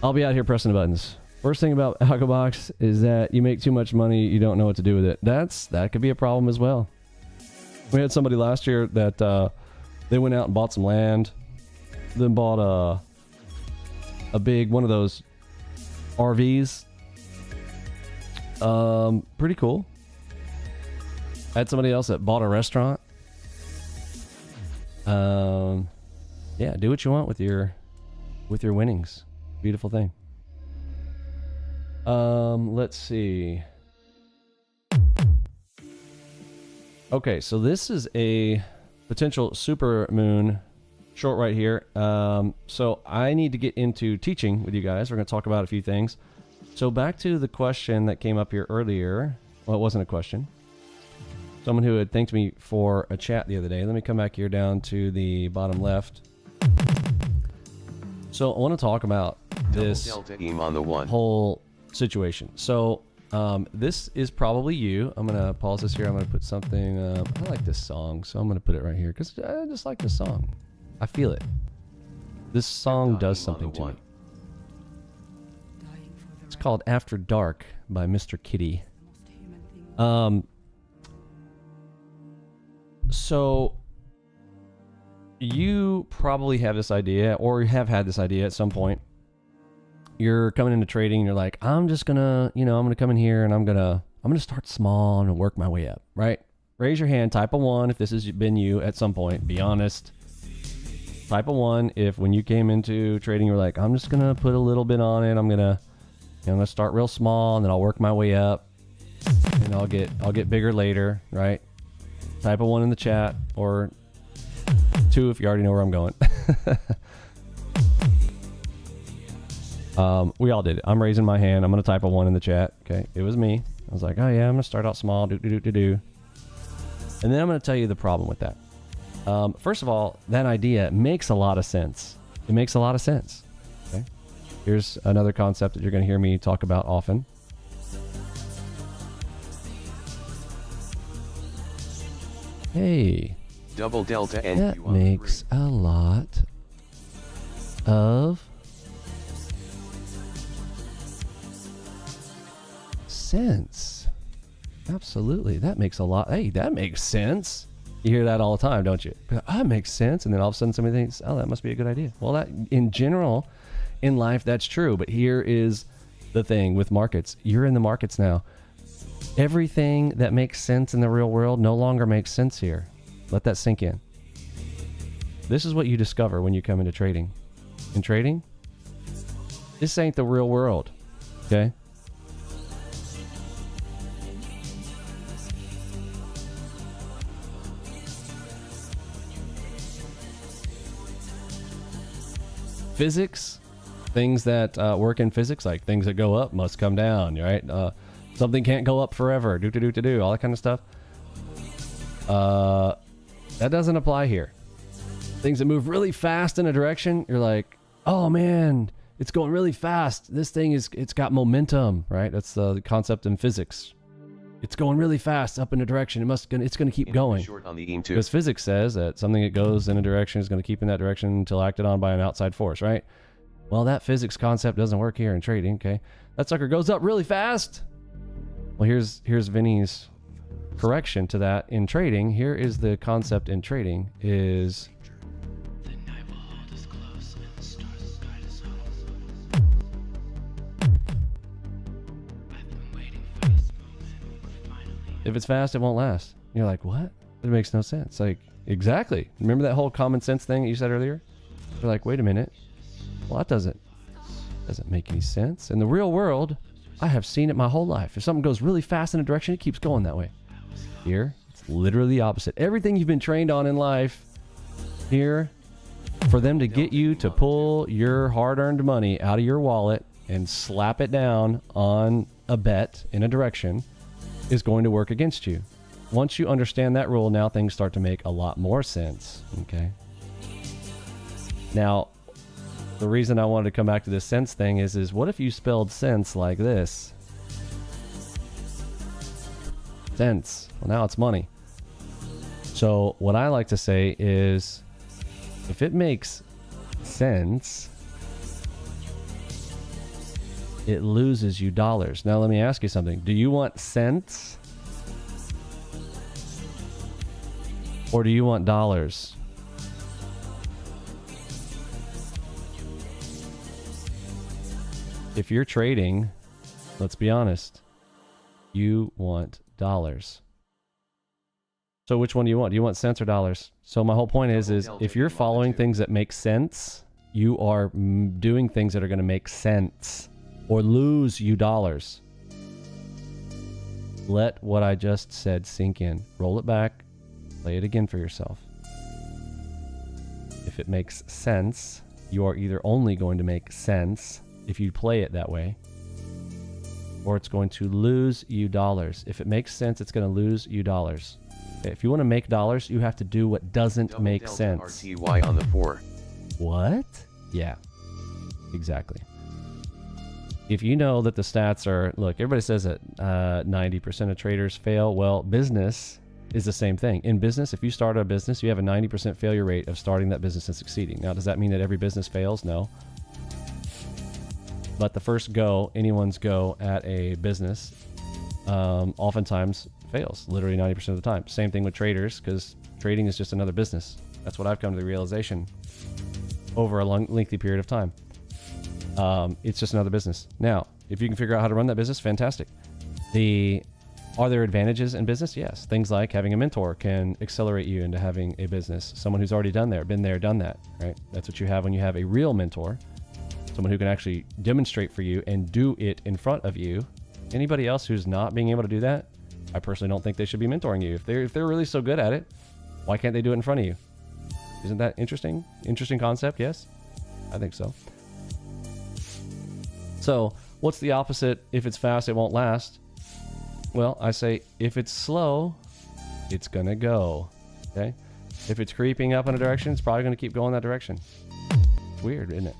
I'll be out here pressing the buttons. First thing about ALGOBOX is that you make too much money, you don't know what to do with it. That could be a problem as well. We had somebody last year that they went out and bought some land, then bought a big one of those RVs. Pretty cool. I had somebody else that bought a restaurant. Yeah, do what you want with your winnings. Beautiful thing. Let's see. Okay, so this is a potential super moon short right here. So I need to get into teaching with you guys. We're going to talk about a few things. So back to the question that came up here earlier. Well, it wasn't a question. Someone who had thanked me for a chat the other day. Let me come back here down to the bottom left. So I want to talk about this on the one. whole situation. So this is probably you. I'm going to pause this here. I'm going to put something. I like this song, so I'm going to put it right here because I just like this song. I feel it. This song does something to me. It's called After Dark by Mr. Kitty. So you probably have this idea, or you have had this idea at some point. You're coming into trading and you're like, I'm just gonna, I'm gonna come in here and I'm gonna start small and work my way up, right? Raise your hand, type a 1 if this has been you at some point. Be honest. Type a 1 if when you came into trading you're like, I'm just gonna put a little bit on it. I'm gonna start real small and then I'll work my way up and I'll get bigger later, right? Type a 1 in the chat, or 2 if you already know where I'm going. We all did it. I'm raising my hand. I'm going to type a 1 in the chat. Okay. It was me. I was like, oh yeah, I'm going to start out small. And then I'm going to tell you the problem with that. First of all, that idea makes a lot of sense. It makes a lot of sense. Okay. Here's another concept that you're going to hear me talk about often. Hey. Double delta NQ that makes a lot of sense. Absolutely. That makes a lot. Hey, that makes sense. You hear that all the time, don't you? That makes sense. And then all of a sudden somebody thinks, oh, that must be a good idea. Well, that in general, in life, that's true. But here is the thing with markets. You're in the markets now. Everything that makes sense in the real world no longer makes sense here. Let that sink in. This is what you discover when you come into trading. In trading, this ain't the real world. Okay? Physics, things that work in physics, like things that go up must come down, right? Something can't go up forever, all that kind of stuff. That doesn't apply here. Things that move really fast in a direction, you're like, oh man, it's going really fast. This thing it's got momentum, right? That's the concept in physics. It's going really fast up in a direction. It's going to keep going. Because physics says that something that goes in a direction is going to keep in that direction until acted on by an outside force, right? Well, that physics concept doesn't work here in trading, okay? That sucker goes up really fast. Well, here's Vinny's correction to that in trading. Here is the concept in trading is if it's fast, it won't last. And you're like, what? It makes no sense. Like, exactly. Remember that whole common sense thing that you said earlier? You're like, wait a minute. Well, that doesn't make any sense. In the real world, I have seen it my whole life. If something goes really fast in a direction, it keeps going that way. Here, it's literally the opposite. Everything you've been trained on in life, here, for them to get you to pull your hard-earned money out of your wallet and slap it down on a bet in a direction is going to work against you. once you understand that rule, now things start to make a lot more sense. Okay. Now, the reason I wanted to come back to this sense thing is what if you spelled sense like this? Sense. Well, now it's money. So what I like to say is, if it makes sense, it loses you dollars. Now let me ask you something. Do you want cents? Or do you want dollars? If you're trading, let's be honest, you want dollars. So which one do you want? Do you want cents or dollars? So my whole point is if you're following things that make sense, you are doing things that are going to make sense or lose you dollars. Let what I just said sink in. Roll it back. Play it again for yourself. If it makes sense, you are either only going to make sense if you play it that way, or it's going to lose you dollars. If it makes sense, it's going to lose you dollars. Okay, if you want to make dollars, you have to do what doesn't make sense. RTY on the 4. What? Yeah, exactly. If you know that the stats are, look, everybody says that 90% of traders fail. Well, business is the same thing. In business, if you start a business, you have a 90% failure rate of starting that business and succeeding. Now, does that mean that every business fails? No. But the first go, anyone's go at a business, oftentimes fails, literally 90% of the time. Same thing with traders, because trading is just another business. That's what I've come to the realization over a lengthy period of time. It's just another business. Now, if you can figure out how to run that business, fantastic. Are there advantages in business? Yes. Things like having a mentor can accelerate you into having a business. Someone who's already been there, done that, right? That's what you have when you have a real mentor. Someone who can actually demonstrate for you and do it in front of you. Anybody else who's not being able to do that, I personally don't think they should be mentoring you. If they're really so good at it, why can't they do it in front of you? Isn't that interesting? Interesting concept, yes? I think so. So, what's the opposite? If it's fast, it won't last. Well, I say, if it's slow, it's going to go. Okay? If it's creeping up in a direction, it's probably going to keep going that direction. It's weird, isn't it?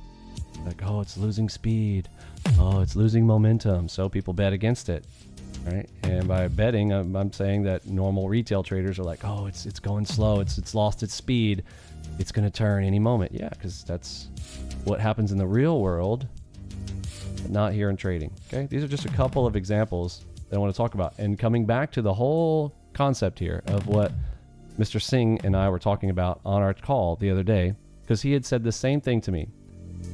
Like, oh, it's losing speed. Oh, it's losing momentum. So people bet against it, right? And by betting, I'm saying that normal retail traders are like, oh, it's going slow. It's lost its speed. It's going to turn any moment. Yeah, because that's what happens in the real world, but not here in trading. Okay, these are just a couple of examples that I want to talk about. And coming back to the whole concept here of what Mr. Singh and I were talking about on our call the other day, because he had said the same thing to me.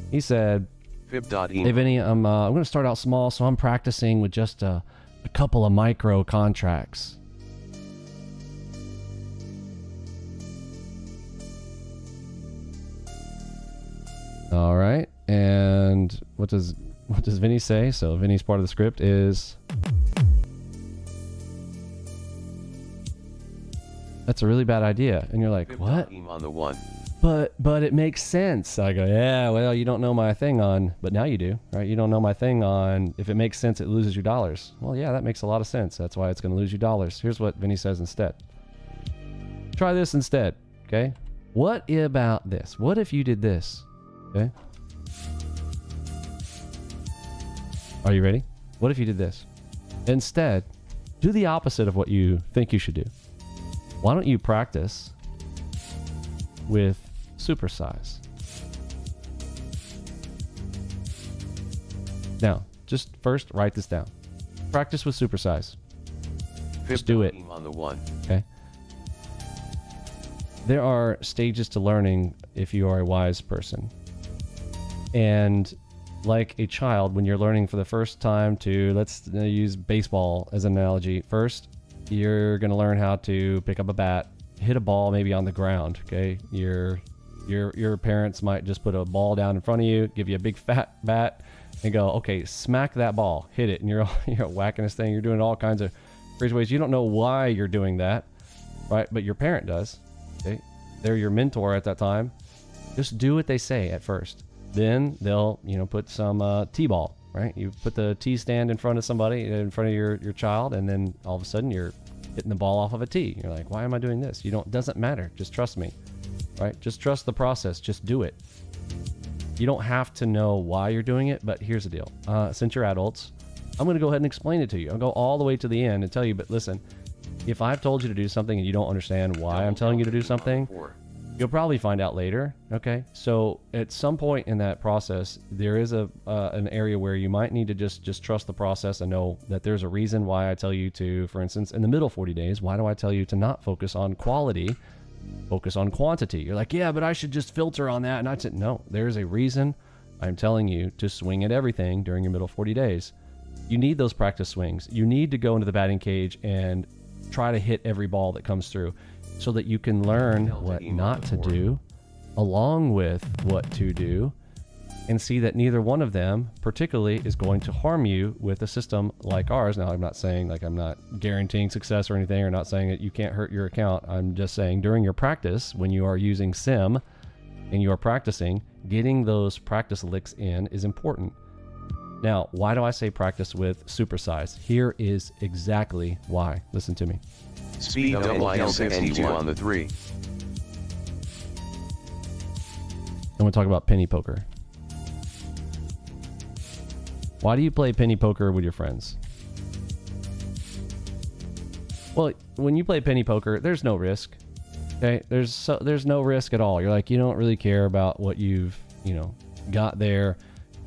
He said, hey Vinny, I'm going to start out small, so I'm practicing with just a couple of micro contracts. All right, and what does Vinny say? So Vinny's part of the script is, that's a really bad idea. And you're like, what? On the 1. But it makes sense. I go, yeah, well, you don't know my thing on, but now you do, right? You don't know my thing on, if it makes sense, it loses you dollars. Well, yeah, that makes a lot of sense. That's why it's going to lose you dollars. Here's what Vinny says instead. Try this instead, okay? What about this? What if you did this, okay? Are you ready? What if you did this? Instead, do the opposite of what you think you should do. Why don't you practice with supersize? Now, just first write this down. Practice with supersize. Just do it. On the 1. Okay. There are stages to learning if you are a wise person. And like a child, when you're learning for the first time to, let's use baseball as an analogy. First, you're going to learn how to pick up a bat, hit a ball maybe on the ground, okay? Your parents might just put a ball down in front of you, give you a big fat bat, and go, okay, smack that ball, hit it, and you're whacking this thing. You're doing all kinds of crazy ways. You don't know why you're doing that, right? But your parent does, okay? They're your mentor at that time. Just do what they say at first. Then they'll, put some T-ball, right? You put the T stand in front of somebody, in front of your child, and then all of a sudden you're hitting the ball off of a tee. You're like, why am I doing this? Doesn't matter. Just trust me, right? Just trust the process. Just do it. You don't have to know why you're doing it, but here's the deal. Since you're adults, I'm going to go ahead and explain it to you. I'll go all the way to the end and tell you, but listen, if I've told you to do something and you don't understand why I'm telling you to do something, you'll probably find out later. Okay. So at some point in that process, there is an area where you might need to just trust the process and know that there's a reason why I tell you to, for instance, in the middle 40 days, why do I tell you to not focus on quality, focus on quantity? You're like, yeah, but I should just filter on that. And I said, no, there's a reason I'm telling you to swing at everything during your middle 40 days. You need those practice swings. You need to go into the batting cage and try to hit every ball that comes through so that you can learn what not to do along with what to do, and see that neither one of them particularly is going to harm you with a system like ours. Now, I'm not saying, like, I'm not guaranteeing success or anything, or not saying that you can't hurt your account. I'm just saying during your practice, when you are using sim and you are practicing, getting those practice licks in is important. Now, why do I say practice with supersize? Here is exactly why. Listen to me. Speed of NQ62 on the 3. I'm going to talk about penny poker. Why do you play penny poker with your friends? Well, when you play penny poker, there's no risk. Okay, there's no risk at all. You're like, you don't really care about what you've got there.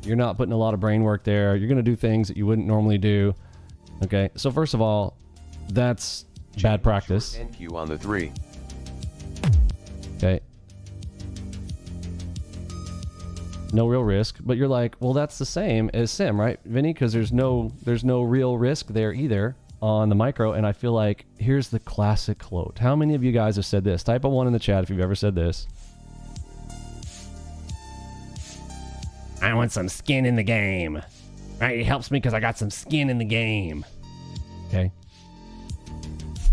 You're not putting a lot of brain work there. You're going to do things that you wouldn't normally do. Okay, so first of all, that's bad practice. NQ on the 3. Okay. No real risk, but you're like, well, that's the same as sim, right, Vinny? Because there's no real risk there either on the micro. And I feel like here's the classic quote. How many of you guys have said this? Type a 1 in the chat if you've ever said this. I want some skin in the game. Right? It helps me because I got some skin in the game. Okay.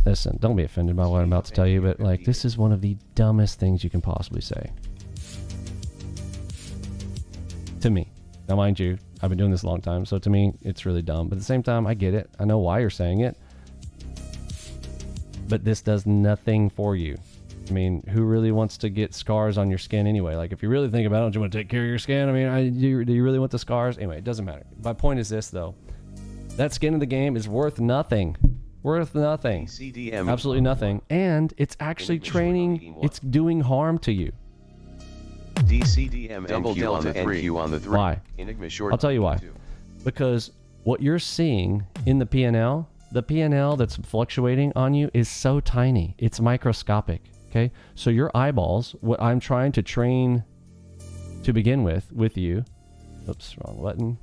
Listen, don't be offended by what I'm about to tell you, but like, this is one of the dumbest things you can possibly say. To me. Now, mind you, I've been doing this a long time, so to me, it's really dumb. But at the same time, I get it. I know why you're saying it. But this does nothing for you. I mean, who really wants to get scars on your skin anyway? Like, if you really think about it, don't you want to take care of your skin? I mean, do you really want the scars? Anyway, it doesn't matter. My point is this, though. That skin in the game is worth nothing. Worth nothing. Absolutely nothing. And it's actually training. It's doing harm to you. DCDM double delta NQ on the 3. Why? I'll tell you why. Because what you're seeing in the PNL, the PNL that's fluctuating on you is so tiny. It's microscopic. Okay, so your eyeballs, what I'm trying to train to begin with you. Oops, wrong button.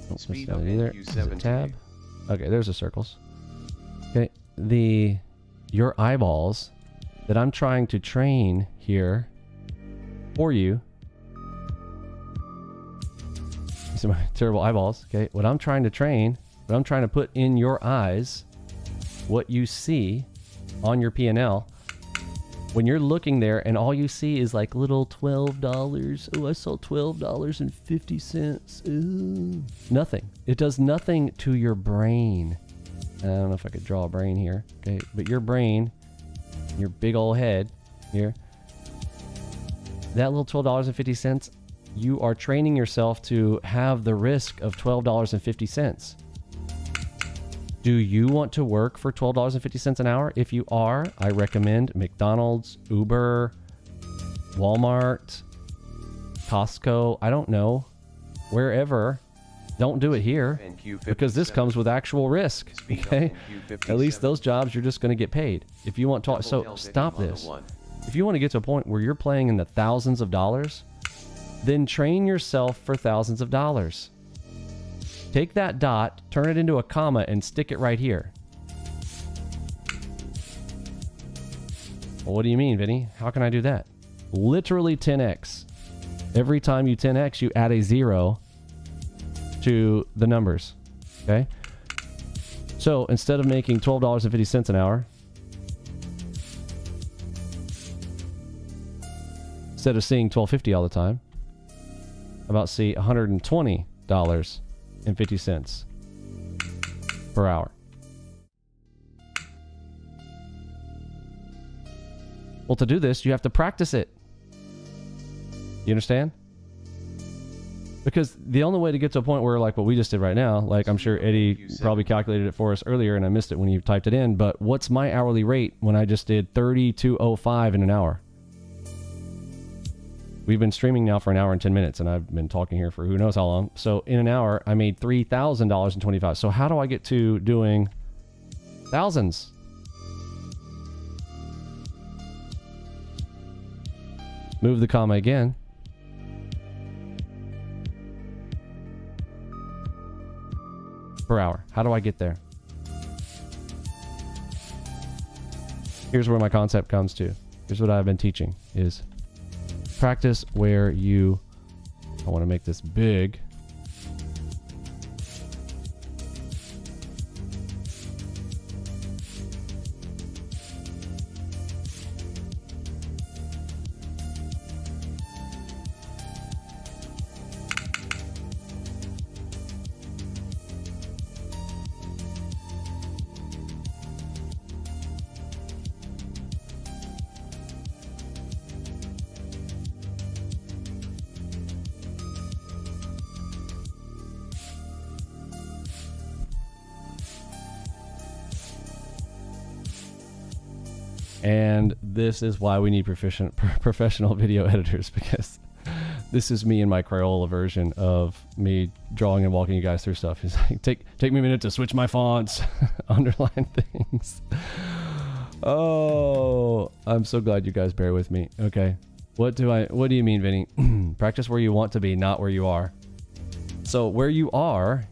Don't miss that either. Is it tab? Okay, there's the circles. Okay, your eyeballs that I'm trying to train here for you. These are my terrible eyeballs. Okay, what I'm trying to train. But I'm trying to put in your eyes what you see on your P&L when you're looking there and all you see is like little $12. Oh, I saw $12.50. Ooh. Nothing. It does nothing to your brain. I don't know if I could draw a brain here. Okay, but your brain, your big old head here, that little $12.50, you are training yourself to have the risk of $12.50. Do you want to work for $12.50 an hour? If you are, I recommend McDonald's, Uber, Walmart, Costco. I don't know. Wherever. Don't do it here because this comes with actual risk. Okay? At least those jobs you're just going to get paid. If you want to, so stop this. If you want to get to a point where you're playing in the thousands of dollars, then train yourself for thousands of dollars. Take that dot, turn it into a comma, and stick it right here. Well, what do you mean, Vinny? How can I do that? Literally 10x. Every time you 10x, you add a 0 to the numbers. Okay? So instead of making $12.50 an hour, instead of seeing $12.50 all the time, how about see $120 $12.50 per hour. Well, to do this, you have to practice it. You understand? Because the only way to get to a point where, like what we just did right now, like I'm sure Eddie probably calculated it for us earlier and I missed it when you typed it in, but what's my hourly rate when I just did 32.05 in an hour? We've been streaming now for an hour and 10 minutes and I've been talking here for who knows how long. So in an hour, I made $3,000.25. So how do I get to doing thousands? Move the comma again. Per hour. How do I get there? Here's where my concept comes to. Here's what I've been teaching is practice where you, I want to make this big. And this is why we need professional video editors, because this is me in my Crayola version of me drawing and walking you guys through stuff. It's like, take me a minute to switch my fonts, underline things. Oh, I'm so glad you guys bear with me. Okay. What do you mean, Vinny? Practice where you want to be, not where you are. So where you are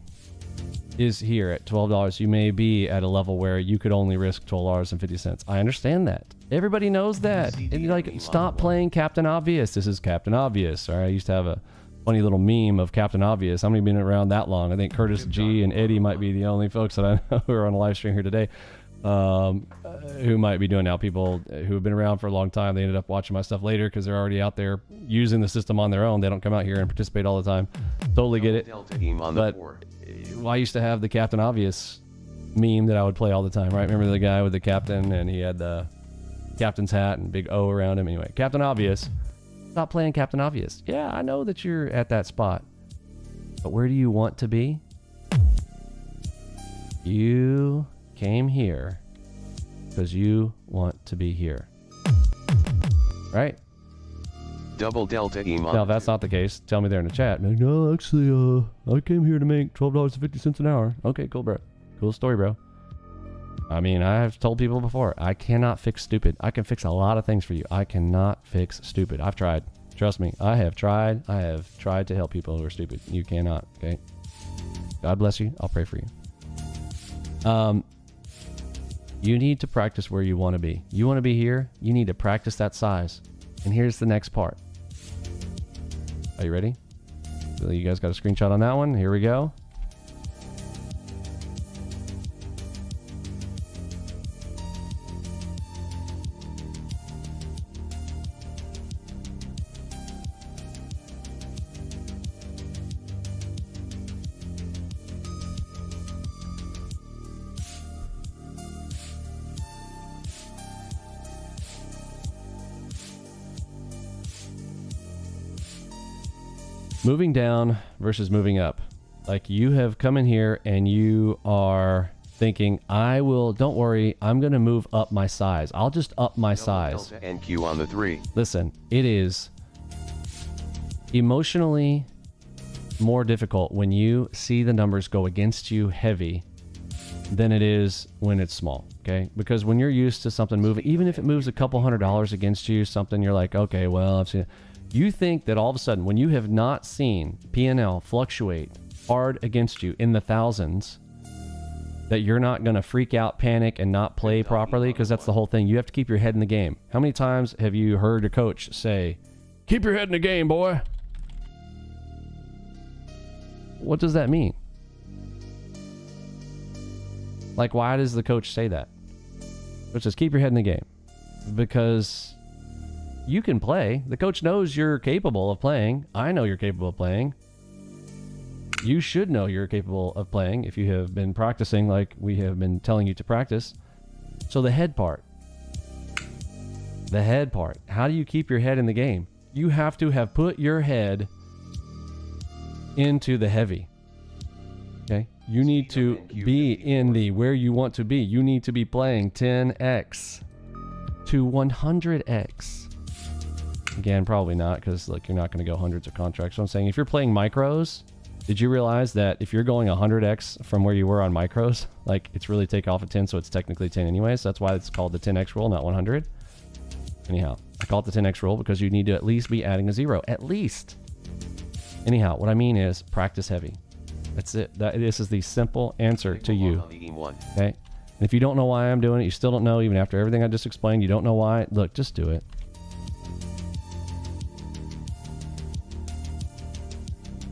is here at $12. You may be at a level where you could only risk $12.50. I understand that. Everybody knows that. And like, stop playing Captain Obvious. This is Captain Obvious. All right. I used to have a funny little meme of Captain Obvious. How many been around that long? I think Curtis G and Eddie might be the only folks that I know who are on a live stream here today. Who might be doing now. People who have been around for a long time, they ended up watching my stuff later because they're already out there using the system on their own. They don't come out here and participate all the time. Totally get it. But I used to have the Captain Obvious meme that I would play all the time, right? Remember the guy with the captain and he had the captain's hat and big O around him? Anyway, Captain Obvious. Stop playing Captain Obvious. Yeah, I know that you're at that spot, but where do you want to be? You came here because you want to be here, right? Double Delta Iman. Now, if that's not the case, tell me there in the chat. Like, no, actually, I came here to make $12.50 an hour. Okay, cool, bro. Cool story, bro. I mean, I have told people before, I cannot fix stupid. I can fix a lot of things for you. I cannot fix stupid. I've tried. Trust me, I have tried. I have tried to help people who are stupid. You cannot, okay? God bless you. I'll pray for you. You need to practice where you want to be. You want to be here, you need to practice that size. And here's the next part. Are you ready? So you guys got a screenshot on that one? Here we go. Moving down versus moving up. Like, you have come in here and you are thinking, don't worry, I'm going to move up my size. I'll just up my size. NQ on the 3. Listen, it is emotionally more difficult when you see the numbers go against you heavy than it is when it's small, okay? Because when you're used to something moving, even if it moves a couple $100 against you, something you're like, okay, well, I've seen it. You think that all of a sudden, when you have not seen P&L fluctuate hard against you in the thousands, that you're not going to freak out, panic, and not play properly? Because that's the whole thing. You have to keep your head in the game. How many times have you heard a coach say, keep your head in the game, boy? What does that mean? Like, why does the coach say that? Which says, keep your head in the game. Because you can play. The coach knows you're capable of playing. I know you're capable of playing. you should know you're capable of playing if you have been practicing like we have been telling you to practice. So the head part. The head part. How do you keep your head in the game? You have to have put your head into the heavy. Okay? You need to be in the where you want to be. You need to be playing 10x to 100x. Again, probably not, because like you're not going to go hundreds of contracts. So I'm saying if you're playing micros, did you realize that if you're going 100x from where you were on micros, like it's really take off at 10, so it's technically 10 anyways. That's why it's called the 10x rule, not 100. Anyhow, I call it the 10x rule because you need to at least be adding a 0, at least. Anyhow, what I mean is practice heavy. That's it. This is the simple answer to you. Okay? And if you don't know why I'm doing it, you still don't know, even after everything I just explained, you don't know why, look, just do it.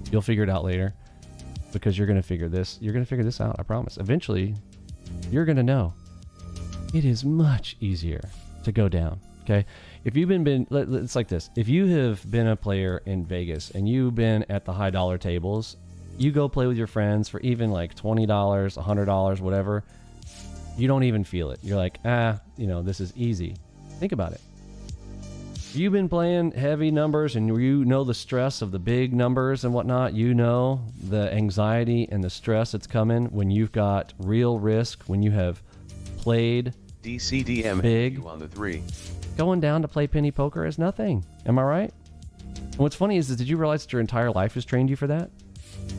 You'll figure it out later, because you're going to figure this. You're going to figure this out, I promise. Eventually, you're going to know. It is much easier to go down. Okay, if you've been, it's like this. If you have been a player in Vegas and you've been at the high dollar tables, you go play with your friends for even like $20, $100, whatever. You don't even feel it. You're like, this is easy. Think about it. You've been playing heavy numbers and you know the stress of the big numbers and whatnot. You know the anxiety and the stress that's coming when you've got real risk, when you have played DCDM big. On the 3. Going down to play penny poker is nothing. Am I right? And what's funny is did you realize that your entire life has trained you for that?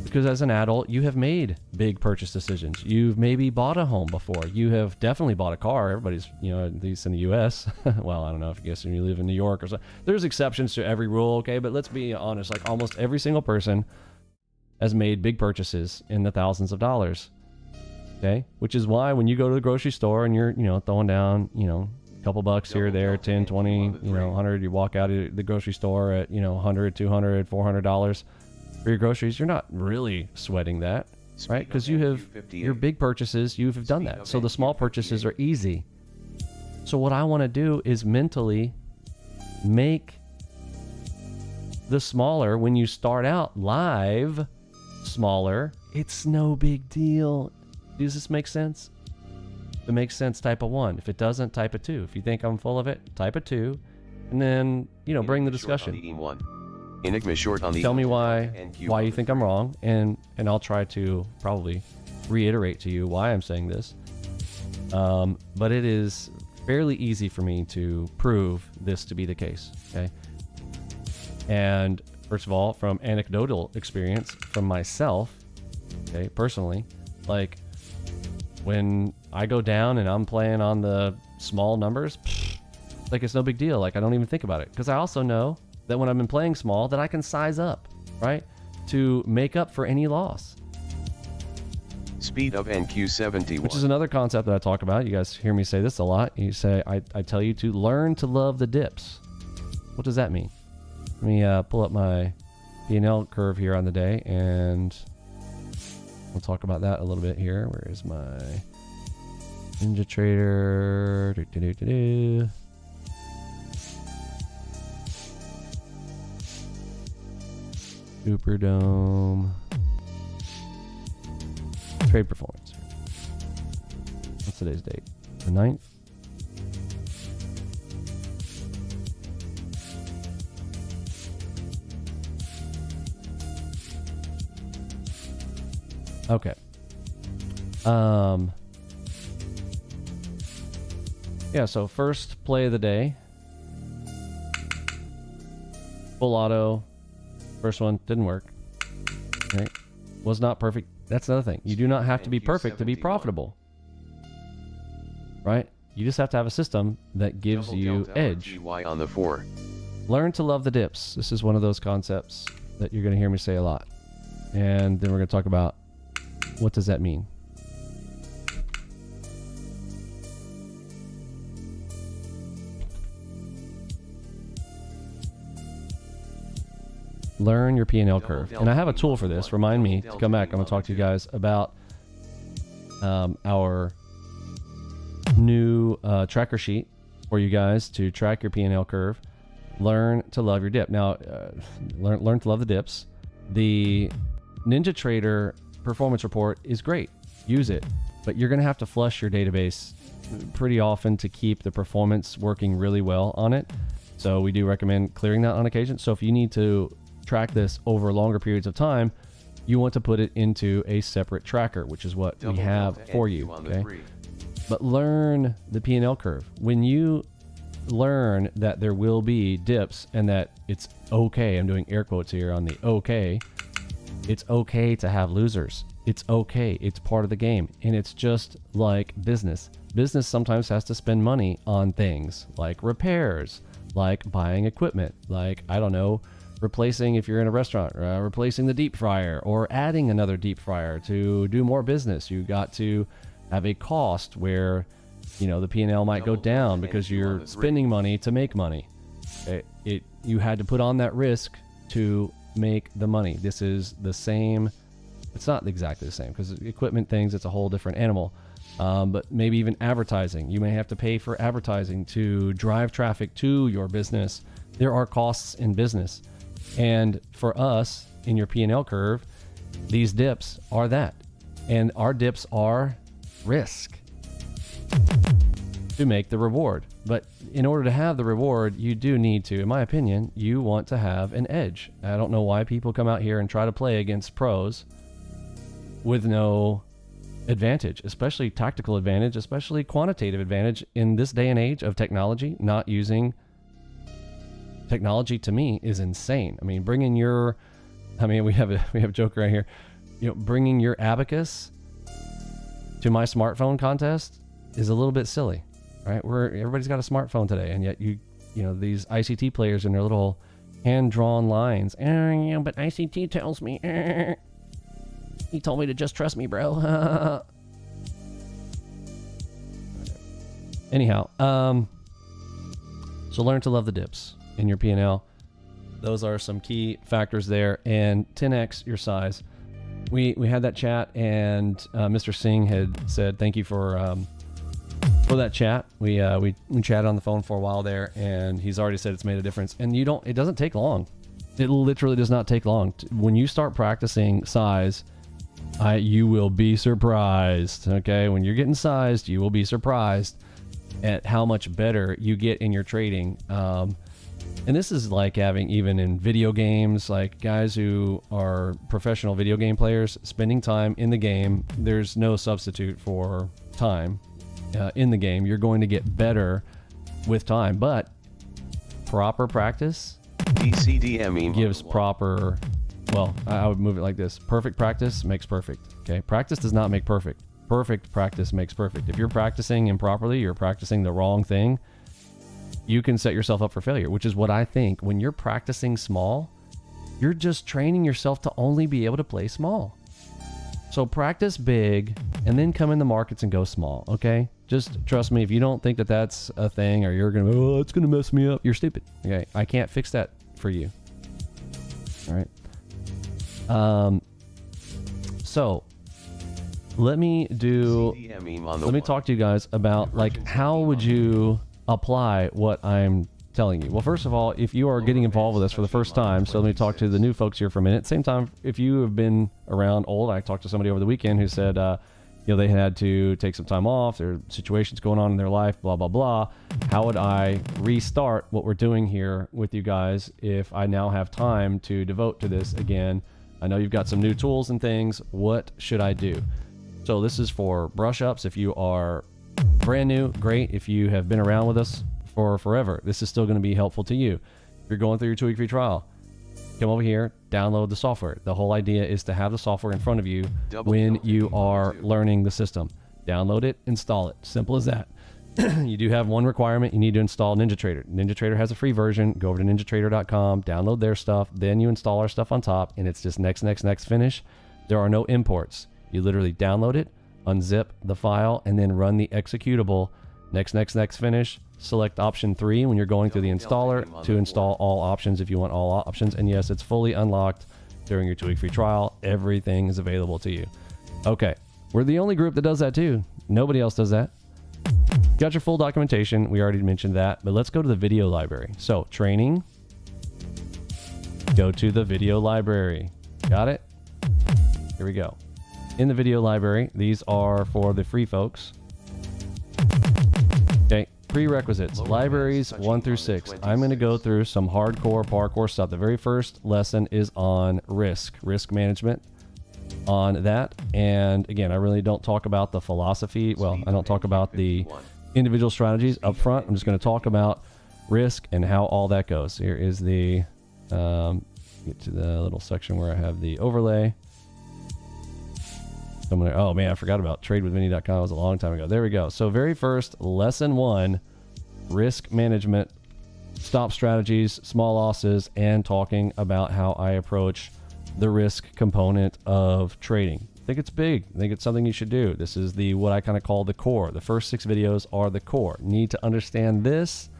Because as an adult, you have made big purchase decisions. You've maybe bought a home before. You have definitely bought a car. Everybody's, at least in the U.S. Well, I don't know if you guess when you live in New York or so. There's exceptions to every rule, okay? But let's be honest. Like almost every single person has made big purchases in the thousands of dollars. Okay? Which is why when you go to the grocery store and you're, throwing down, a couple bucks here, there, 10, 20, 100, you walk out of the grocery store at, $100, $200, $400 for your groceries, you're not really sweating that, right? Because you have your big purchases, you have done that. So the small purchases are easy. So what I want to do is mentally make the smaller, when you start out live, smaller. It's no big deal. Does this make sense? If it makes sense, type a 1. If it doesn't, type a 2. If you think I'm full of it, type a 2. And then, bring the discussion. Enigma short on the Tell me why you think I'm wrong, and I'll try to probably reiterate to you why I'm saying this. But it is fairly easy for me to prove this to be the case, okay? And first of all, from anecdotal experience from myself, okay, personally, like when I go down and I'm playing on the small numbers, like it's no big deal. Like I don't even think about it, because I also know that when I've been playing small, that I can size up, right, to make up for any loss. Speed of NQ71. Which is another concept that I talk about. You guys hear me say this a lot. You say, I tell you to learn to love the dips. What does that mean? Let me pull up my P&L curve here on the day, and we'll talk about that a little bit here. Where is my NinjaTrader? Superdome. Trade performance. What's today's date? The 9th? Okay. Yeah, so first play of the day. Full auto. First one didn't work. Right? Was not perfect. That's another thing. You do not have to be perfect to be profitable. Right? You just have to have a system that gives you edge. On the 4. Learn to love the dips. This is one of those concepts that you're going to hear me say a lot. And then we're going to talk about what does that mean. Learn your P&L curve. And I have a tool for this. Remind me to come back. I'm going to talk to you guys about our new tracker sheet for you guys to track your P&L curve. Learn to love your dip. Now, learn to love the dips. The NinjaTrader performance report is great. Use it, but you're going to have to flush your database pretty often to keep the performance working really well on it. So we do recommend clearing that on occasion. So if you need to track this over longer periods of time, you want to put it into a separate tracker, which is what we have for you. Okay. But learn the P&L curve. When you learn that there will be dips and that it's okay, I'm doing air quotes here on the okay, it's okay to have losers. It's okay. It's part of the game. And it's just like business. Business sometimes has to spend money on things like repairs, like buying equipment, like, I don't know, replacing, if you're in a restaurant, replacing the deep fryer or adding another deep fryer to do more business. You got to have a cost where, you know, the P&L might go down because you're spending money to make money. You had to put on that risk to make the money. This is the same. It's not exactly the same because equipment things, it's a whole different animal. But maybe even advertising. You may have to pay for advertising to drive traffic to your business. There are costs in business. And for us, in your P&L curve, these dips are that. And our dips are risk to make the reward. But in order to have the reward, you do need to, in my opinion, you want to have an edge. I don't know why people come out here and try to play against pros with no advantage, especially tactical advantage, especially quantitative advantage in this day and age of technology. Not using technology to me is insane. I mean, bringing your, we have a joke right here, you know, bringing your abacus to my smartphone contest is a little bit silly, right? Everybody's got a smartphone today, and yet you know these ICT players and their little hand-drawn lines. Yeah, but ICT tells me. He told me to just trust me, bro. Anyhow, so learn to love the dips in your P&L. Those are some key factors there. And 10x your size. We had that chat, and Mr. Singh had said thank you for that chat. We chatted on the phone for a while there, and he's already said it's made a difference. And it doesn't take long. It literally does not take long. When you start practicing size, you will be surprised. Okay, when you're getting sized, you will be surprised at how much better you get in your trading. And this is like having, even in video games, like guys who are professional video game players, spending time in the game. There's no substitute for time in the game. You're going to get better with time, but proper practice gives proper. Well, I would move it like this. Perfect practice makes perfect. Okay. Practice does not make perfect. Perfect practice makes perfect. If you're practicing improperly, you're practicing the wrong thing, you can set yourself up for failure, which is what I think. When you're practicing small, you're just training yourself to only be able to play small. So practice big and then come in the markets and go small. Okay. Just trust me. If you don't think that that's a thing, or you're going to, oh, it's going to mess me up, you're stupid. Okay. I can't fix that for you. All right. So let me talk to you guys about, like, how would you apply what I'm telling you? Well, first of all, if you are getting involved with us for the first time, so let me talk to the new folks here for a minute. Same time, if you have been around old, I talked to somebody over the weekend who said, you know, they had to take some time off, there are situations going on in their life, blah, blah, blah. How would I restart what we're doing here with you guys if I now have time to devote to this again? I know you've got some new tools and things. What should I do? So this is for brush ups. If you are brand new, great. If you have been around with us for forever, this is still going to be helpful to you. If you're going through your 2-week free trial, come over here, download the software. The whole idea is to have the software in front of you when you are learning the system. Download it, install it. Simple as that. You do have one requirement. You need to install NinjaTrader. NinjaTrader has a free version. Go over to NinjaTrader.com, download their stuff. Then you install our stuff on top, and it's just next, finish. There are no imports. You literally download it, unzip the file, and then run the executable. Next, finish. Select option 3 when you're going through the installer to install all options if you want all options. And yes, it's fully unlocked during your 2-week free trial. Everything is available to you. Okay, we're the only group that does that too. Nobody else does that. Got your full documentation. We already mentioned that, but let's go to the video library. So training, go to the video library. Got it? Here we go. In the video library, these are for the free folks. Okay, prerequisites, libraries 1 through 6. I'm going to go through some hardcore parkour stuff. The very first lesson is on risk management on that. And again, I really don't talk about the philosophy. Well, I don't talk about the individual strategies up front. I'm just going to talk about risk and how all that goes. Here is the, get to the little section where I have the overlay. Oh man, I forgot about tradewithvinny.com. It was a long time ago. There we go. So very first, lesson 1, risk management, stop strategies, small losses, and talking about how I approach the risk component of trading. I think it's big. I think it's something you should do. This is the what I kind of call the core. The first 6 videos are the core. Need to understand this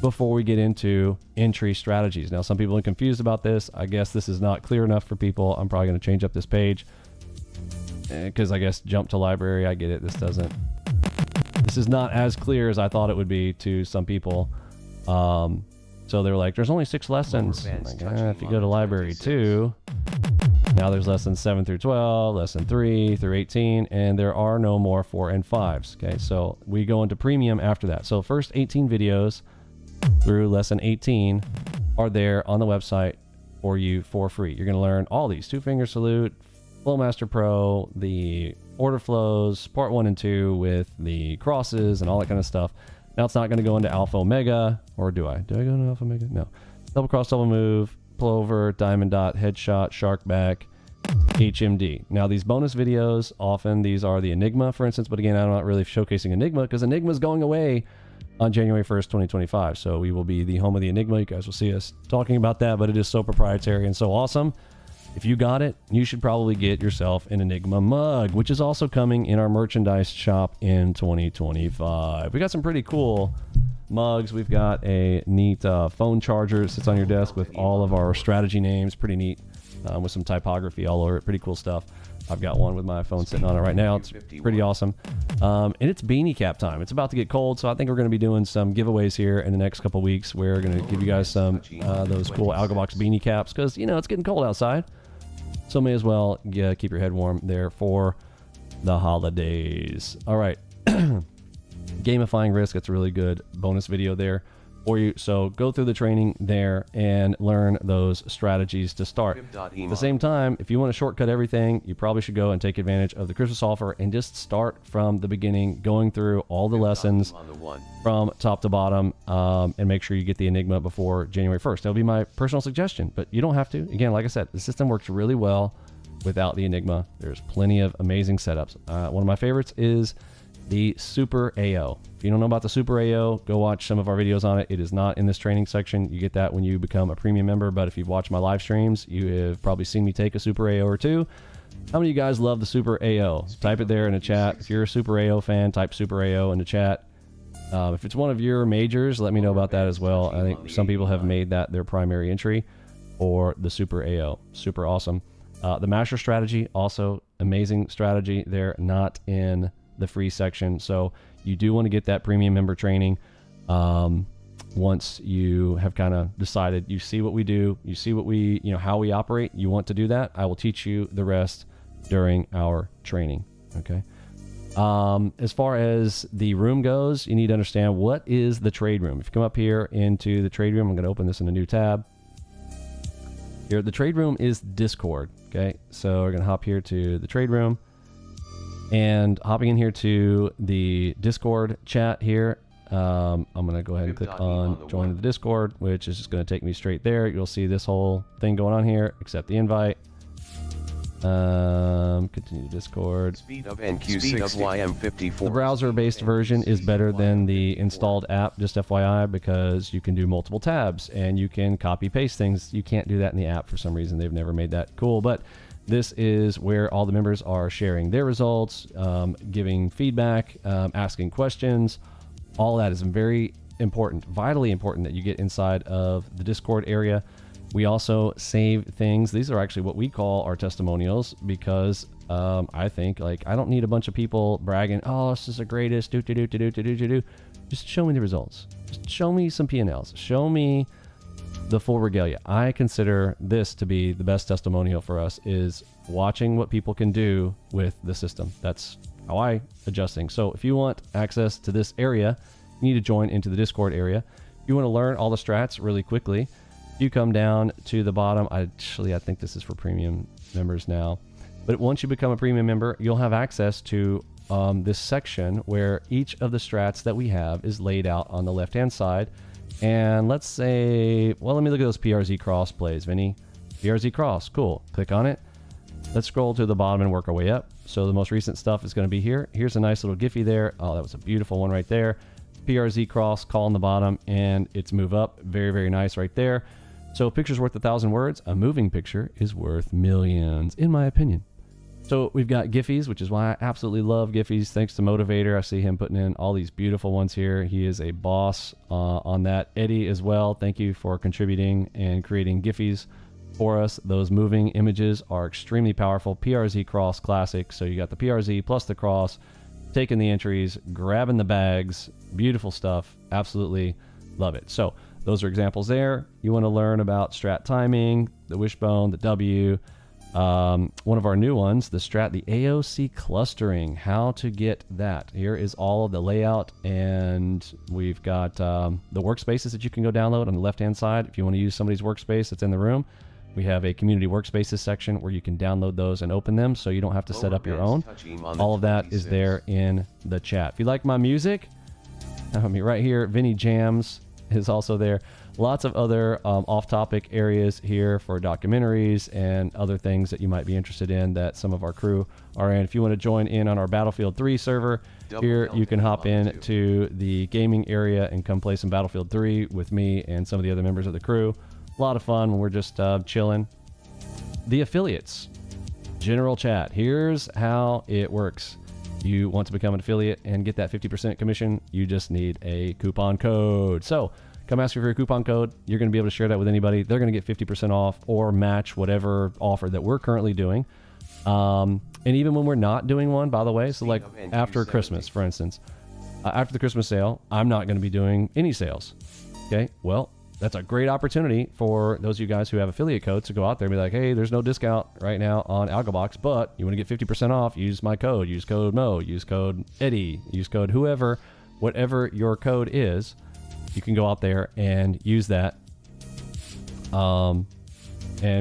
before we get into entry strategies. Now, some people are confused about this. I guess this is not clear enough for people. I'm probably going to change up this page because I guess jump to library. I get it. This is not as clear as I thought it would be to some people. So they're like, there's only 6 lessons. Like, if you go to library 2, now there's lessons 7 through 12, lesson 3 through 18, and there are no more 4 and 5s. Okay, so we go into premium after that. So first 18 videos through lesson 18 are there on the website for you for free. You're going to learn all these: 2-finger salute, Flowmaster Pro, the order flows, part 1 and 2 with the crosses and all that kind of stuff. Now it's not going to go into Alpha Omega, or do I? Do I go into Alpha Omega? No. Double cross, double move, plover, diamond dot, headshot, shark back, HMD. Now these bonus videos, often these are the Enigma, for instance, but again, I'm not really showcasing Enigma because Enigma is going away on January 1st, 2025. So we will be the home of the Enigma. You guys will see us talking about that, but it is so proprietary and so awesome. If you got it, you should probably get yourself an Enigma mug, which is also coming in our merchandise shop in 2025. We got some pretty cool mugs. We've got a neat phone charger that sits on your desk with all of our strategy names. Pretty neat, with some typography all over it. Pretty cool stuff. I've got one with my phone sitting on it right now. It's pretty awesome. And it's beanie cap time. It's about to get cold, so I think we're going to be doing some giveaways here in the next couple weeks. We're going to give you guys some those cool ALGOBOX beanie caps because, you know, it's getting cold outside. So may as well keep your head warm there for the holidays. All right. Gamifying risk. That's a really good bonus video there for you. So go through the training there and learn those strategies to start. At the same time, if you want to shortcut everything, you probably should go and take advantage of the Christmas offer and just start from the beginning, going through all the lessons from top to bottom, and make sure you get the Enigma before January 1st. That'll be my personal suggestion, but you don't have to. Again, like I said, the system works really well without the Enigma. There's plenty of amazing setups. One of my favorites is the Super AO. If you don't know about the Super AO, go watch some of our videos on it. It is not in this training section. You get that when you become a premium member, but if you've watched my live streams, you have probably seen me take a Super AO or two. How many of you guys love the Super AO? Type it there in the chat. If you're a Super AO fan, type Super AO in the chat. If it's one of your majors, let me know about that as well. I think some people have made that their primary entry, or the Super AO. Super awesome. The Master strategy, also amazing strategy. They're not in the free section, so you do want to get that premium member training. Once you have kind of decided, you see what we do, you see what we, you know, how we operate, you want to do that, I will teach you the rest during our training. Okay. As far as the room goes, you need to understand what is the trade room. If you come up here into the trade room, I'm going to open this in a new tab. Here, the trade room is Discord. Okay, so we're going to hop here to the trade room. And hopping in here to the Discord chat here, I'm going to go ahead and click on join the Discord, which is just going to take me straight there. You'll see this whole thing going on here. Accept the invite. Continue Discord. Speed of NQ 60 YM54. The browser-based version is better than the installed app, just FYI, because you can do multiple tabs and you can copy-paste things. You can't do that in the app for some reason. They've never made that cool, but this is where all the members are sharing their results, giving feedback, asking questions. All that is very important, vitally important that you get inside of the Discord area. We also save things. These are actually what we call our testimonials because I think, like, I don't need a bunch of people bragging, oh, this is the greatest, do. Just show me the results. Just show me some P&Ls. Show me the full regalia. I consider this to be the best testimonial for us, is watching what people can do with the system. That's how I adjust things. So if you want access to this area, you need to join into the Discord area. If you want to learn all the strats really quickly, you come down to the bottom. I think this is for premium members now. But once you become a premium member, you'll have access to this section where each of the strats that we have is laid out on the left-hand side. And let's say, well, let me look at those PRZ cross plays, Vinny. PRZ cross, cool. Click on it. Let's scroll to the bottom and work our way up. So the most recent stuff is going to be here. Here's a nice little Giphy there. Oh, that was a beautiful one right there. PRZ cross, call on the bottom, and it's move up. Very, very nice right there. So a picture's worth 1,000 words. A moving picture is worth millions, in my opinion. So we've got Giphies, which is why I absolutely love Giphies. Thanks to Motivator. I see him putting in all these beautiful ones here. He is a boss on that. Eddie as well. Thank you for contributing and creating Giphies for us. Those moving images are extremely powerful. PRZ cross classic. So you got the PRZ plus the cross, taking the entries, grabbing the bags. Beautiful stuff. Absolutely love it. So those are examples there. You want to learn about strat timing, the wishbone, the W. One of our new ones, the strat, the AOC clustering, how to get that. Here is all of the layout, and we've got the workspaces that you can go download on the left-hand side. If you want to use somebody's workspace that's in the room, we have a community workspaces section where you can download those and open them, so you don't have to set up your own. All of that is there in the chat. If you like my music, right here, Vinny Jams is also there. Lots of other off-topic areas here for documentaries and other things that you might be interested in that some of our crew are in. If you want to join in on our Battlefield 3 server, here you can hop in to the gaming area and come play some Battlefield 3 with me and some of the other members of the crew. A lot of fun when we're just chilling. The affiliates, general chat. Here's how it works. You want to become an affiliate and get that 50% commission, you just need a coupon code. So come ask for your coupon code. You're going to be able to share that with anybody. They're going to get 50% off or match whatever offer that we're currently doing. And even when we're not doing one, by the way, so like after Christmas, for instance, after the Christmas sale, I'm not going to be doing any sales. Okay, well, that's a great opportunity for those of you guys who have affiliate codes to go out there and be like, hey, there's no discount right now on ALGOBOX, but you want to get 50% off, use my code. Use code Mo, use code Eddie, use code whoever, whatever your code is. You can go out there and use that and,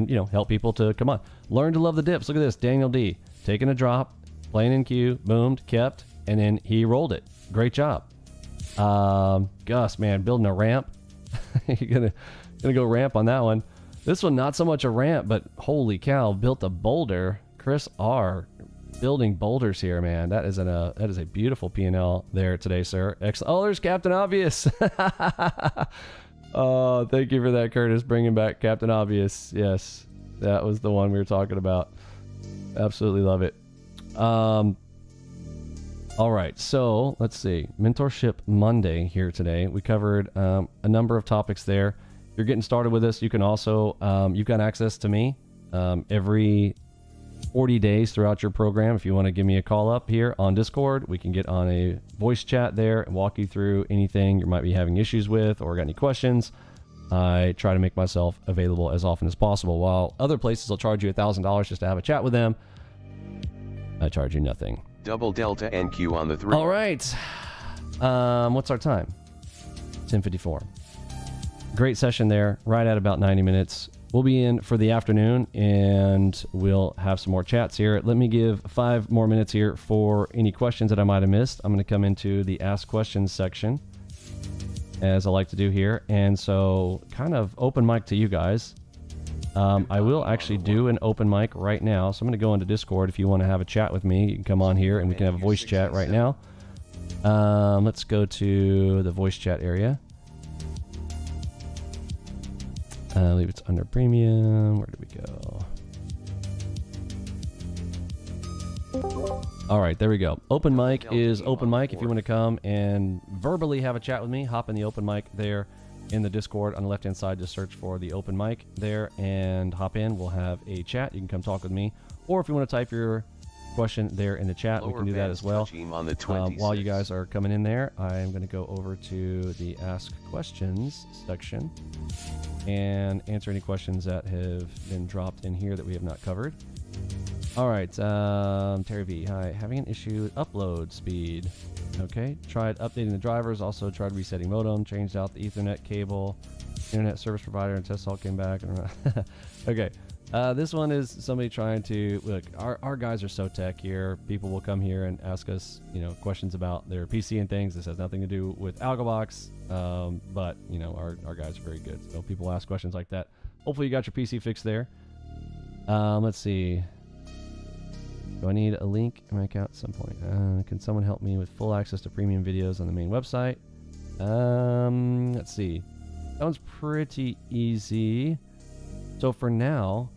you know, help people to come on. Learn to love the dips. Look at this. Daniel D. Taking a drop, playing in queue, boomed, kept, and then he rolled it. Great job. Gus, man, building a ramp. You're gonna go ramp on that one. This one, not so much a ramp, but holy cow, built a boulder. Chris R. building boulders here, man. That is a beautiful P&L there today, sir. Excellent. Oh, there's Captain Obvious. Oh, thank you for that, Curtis. Bringing back Captain Obvious. Yes, that was the one we were talking about. Absolutely love it. All right, so let's see. Mentorship Monday here today. We covered a number of topics there. If you're getting started with us, you can also, you've got access to me every 40 days throughout your program. If you want to give me a call up here on Discord, we can get on a voice chat there and walk you through anything you might be having issues with or got any questions. I try to make myself available as often as possible. While other places will charge you $1,000 just to have a chat with them, I charge you nothing. Double Delta NQ on the 3. All right. What's our time? 10:54. Great session there, right at about 90 minutes. We'll be in for the afternoon, and we'll have some more chats here. Let me give 5 more minutes here for any questions that I might have missed. I'm going to come into the Ask Questions section, as I like to do here. And so, kind of open mic to you guys. I will actually do an open mic right now. So I'm going to go into Discord. If you want to have a chat with me, you can come on here and we can have a voice chat right now. Let's go to the voice chat area. I believe it's under premium. Where did we go? All right, there we go. Open mic is open mic. If you want to come and verbally have a chat with me, hop in the open mic there in the Discord on the left-hand side. Just search for the open mic there and hop in. We'll have a chat. You can come talk with me. Or if you want to type your question there in the chat, we can do that as well. While you guys are coming in there, I'm going to go over to the Ask Questions section and answer any questions that have been dropped in here that we have not covered. All right, Terry V. Hi, having an issue with upload speed. Okay, tried updating the drivers. Also tried resetting modem. Changed out the Ethernet cable. Internet service provider and test all came back. Okay, this one is somebody trying to look. Our guys are so tech here. People will come here and ask us, you know, questions about their PC and things. This has nothing to do with ALGOBOX, but you know, our guys are very good. So people ask questions like that. Hopefully, you got your PC fixed there. Let's see. Do I need a link in my account at some point? Can someone help me with full access to premium videos on the main website? Let's see. That one's pretty easy. So for now,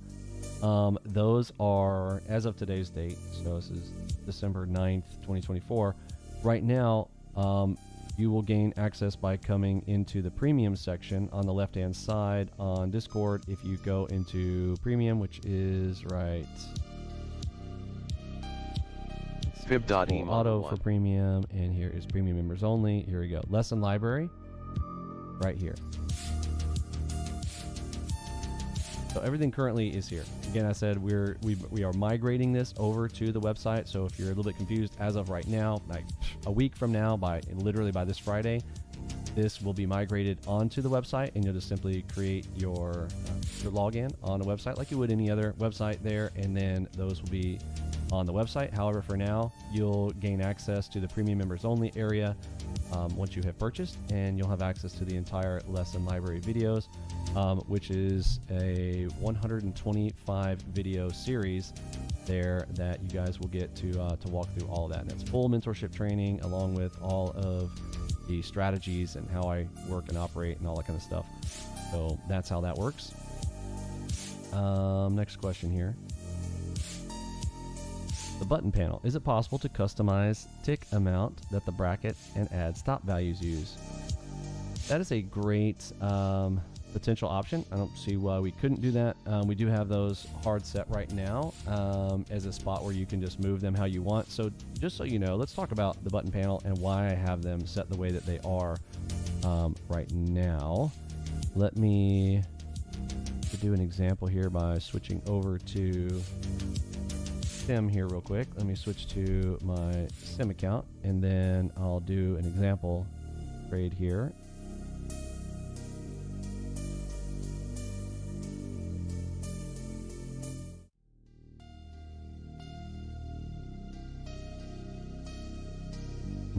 those are, as of today's date, so this is December 9th, 2024. Right now, you will gain access by coming into the premium section on the left-hand side on Discord. If you go into premium, which is right... Fib.em auto for premium, and here is premium members only. Here we go. Lesson library, right here. So everything currently is here. Again, I said we are migrating this over to the website. So if you're a little bit confused, as of right now, like a week from now, literally by this Friday, this will be migrated onto the website, and you'll just simply create your login on the website like you would any other website there, and then those will be on the website. However, for now, you'll gain access to the premium members only area once you have purchased, and you'll have access to the entire lesson library videos, which is a 125 video series there that you guys will get to walk through all of that. And that's full mentorship training along with all of the strategies and how I work and operate and all that kind of stuff. So that's how that works. Next question here. The button panel. Is it possible to customize tick amount that the bracket and add stop values use? That is a great potential option. I don't see why we couldn't do that. We do have those hard set right now as a spot where you can just move them how you want. So just so you know, let's talk about the button panel and why I have them set the way that they are right now. Let me do an example here by switching over to Sim here real quick. Let me switch to my Sim account, and then I'll do an example trade here.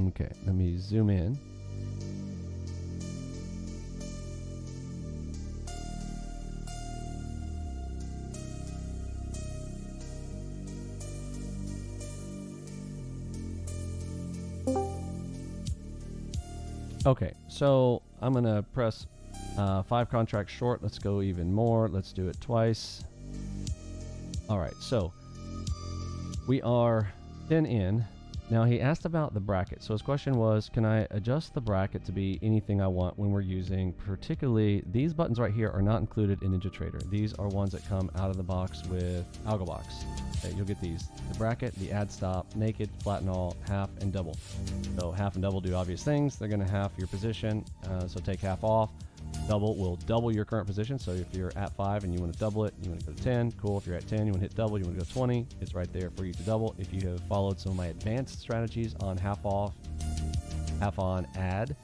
Okay, let me zoom in. Okay, so I'm going to press 5 contracts short. Let's go even more. Let's do it twice. All right, so we are 10 in. Now he asked about the bracket. So his question was, can I adjust the bracket to be anything I want when we're using, particularly these buttons right here are not included in NinjaTrader. These are ones that come out of the box with ALGOBOX. Okay, you'll get these: the bracket, the add stop, naked, flatten all, half, and double. So half and double do obvious things. They're going to half your position, so take half off. Double will double your current position. So if you're at 5 and you want to double it, you want to go to 10. Cool. If you're at 10, you want to hit double, you want to go 20. It's right there for you to double. If you have followed some of my advanced strategies on half off, half on, add,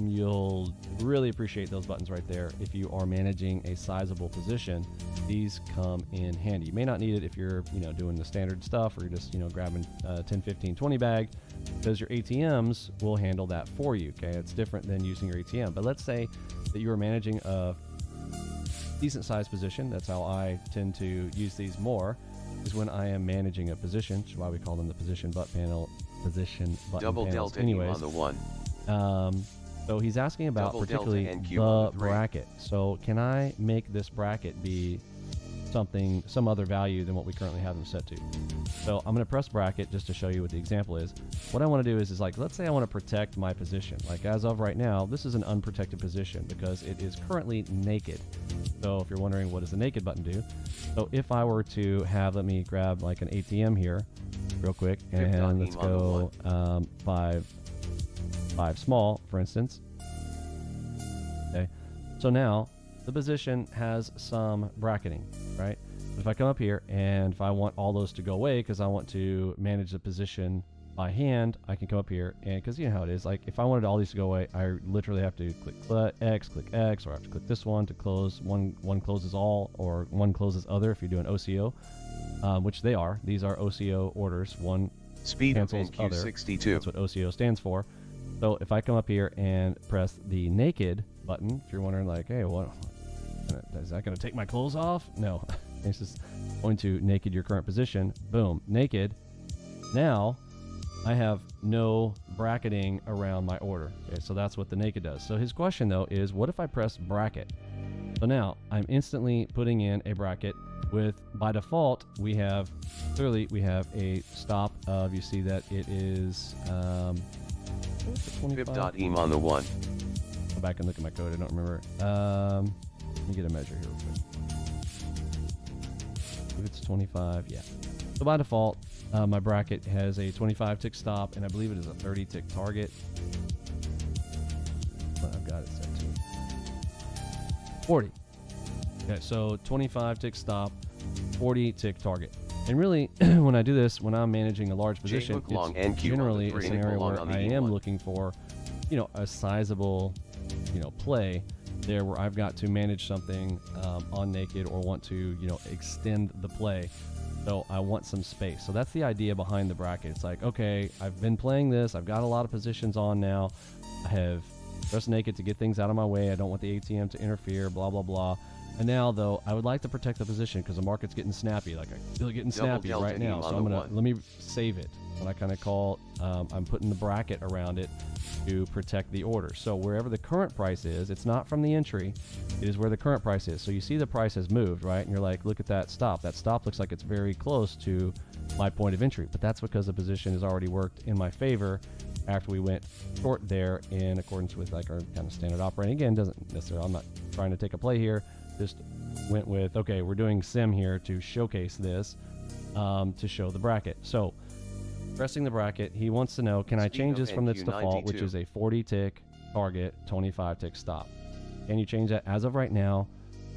you'll really appreciate those buttons right there. If you are managing a sizable position, these come in handy. You may not need it if you're, doing the standard stuff, or you're just, grabbing 10, 15, 20 bag, because your ATMs will handle that for you. Okay, it's different than using your ATM. But let's say that you are managing a decent sized position. That's how I tend to use these more, is when I am managing a position, which is why we call them the position button panel, position button double panels. delta Anyways, on the one. So he's asking about Double particularly the bracket. So can I make this bracket be some other value than what we currently have them set to? So I'm going to press bracket just to show you what the example is. What I want to do is like, let's say I want to protect my position. Like as of right now, this is an unprotected position because it is currently naked. So if you're wondering, what does the naked button do? So if I were to have, let me grab like an ATM here real quick, and let's go 5 small, for instance. Okay, so now the position has some bracketing, right? So if I come up here and if I want all those to go away because I want to manage the position by hand, I can come up here and because you know how it is, like if I wanted all these to go away, I literally have to click X, or I have to click this one to close. One closes all, or one closes other if you do an OCO, which they are. These are OCO orders. One speed of cancels other. NQ62. That's what OCO stands for. So if I come up here and press the naked button, if you're wondering like, hey, what is that going to take my clothes off? No, it's just going to naked your current position. Boom, naked. Now I have no bracketing around my order. Okay, so that's what the naked does. So his question though is, what if I press bracket? So now I'm instantly putting in a bracket with, by default, we have a stop of, you see that it is, Pip.em on the 1. Go back and look at my code, I don't remember. Let me get a measure here real quick. If it's 25, yeah. So by default, my bracket has a 25 tick stop, and I believe it is a 30 tick target. But I've got it set to 40. Okay, so 25 tick stop, 40 tick target. And really, when I do this, when I'm managing a large position, it's generally a scenario where I am looking for, you know, a sizable, you know, play there where I've got to manage something on naked or want to, you know, extend the play. So I want some space. So that's the idea behind the bracket. It's like, okay, I've been playing this. I've got a lot of positions on now. I have pressed naked to get things out of my way. I don't want the ATM to interfere, blah, blah, blah. And now, though, I would like to protect the position because the market's getting snappy. Like, I feel it getting snappy right now. So I'm going to, let me save it. What I kind of call, I'm putting the bracket around it to protect the order. So wherever the current price is, it's not from the entry, it is where the current price is. So you see the price has moved, right? And you're like, look at that stop. That stop looks like it's very close to my point of entry, but that's because the position has already worked in my favor after we went short there in accordance with like our kind of standard operating. Again, doesn't necessarily, I'm not trying to take a play here, just went with, okay, we're doing sim here to showcase this, to show the bracket. So pressing the bracket, he wants to know, can I change this from its default, which is a 40 tick target, 25 tick stop? Can you change that as of right now?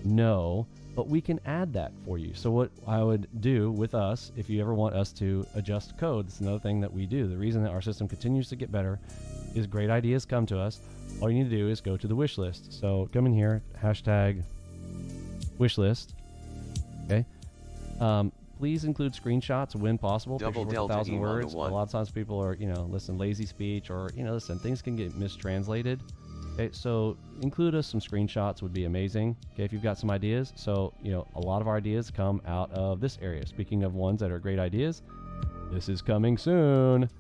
No, but we can add that for you. So what I would do with us, if you ever want us to adjust code, it's another thing that we do. The reason that our system continues to get better is great ideas come to us. All you need to do is go to the wish list. So come in here, hashtag wish list. Okay. Please include screenshots when possible. Double pictures worth 1,000 words. A 1. lot of times people are, you know, listen, lazy speech, or, you know, listen, things can get mistranslated. Okay, so include us some screenshots would be amazing. Okay, if you've got some ideas. So, you know, a lot of our ideas come out of this area. Speaking of ones that are great ideas, this is coming soon.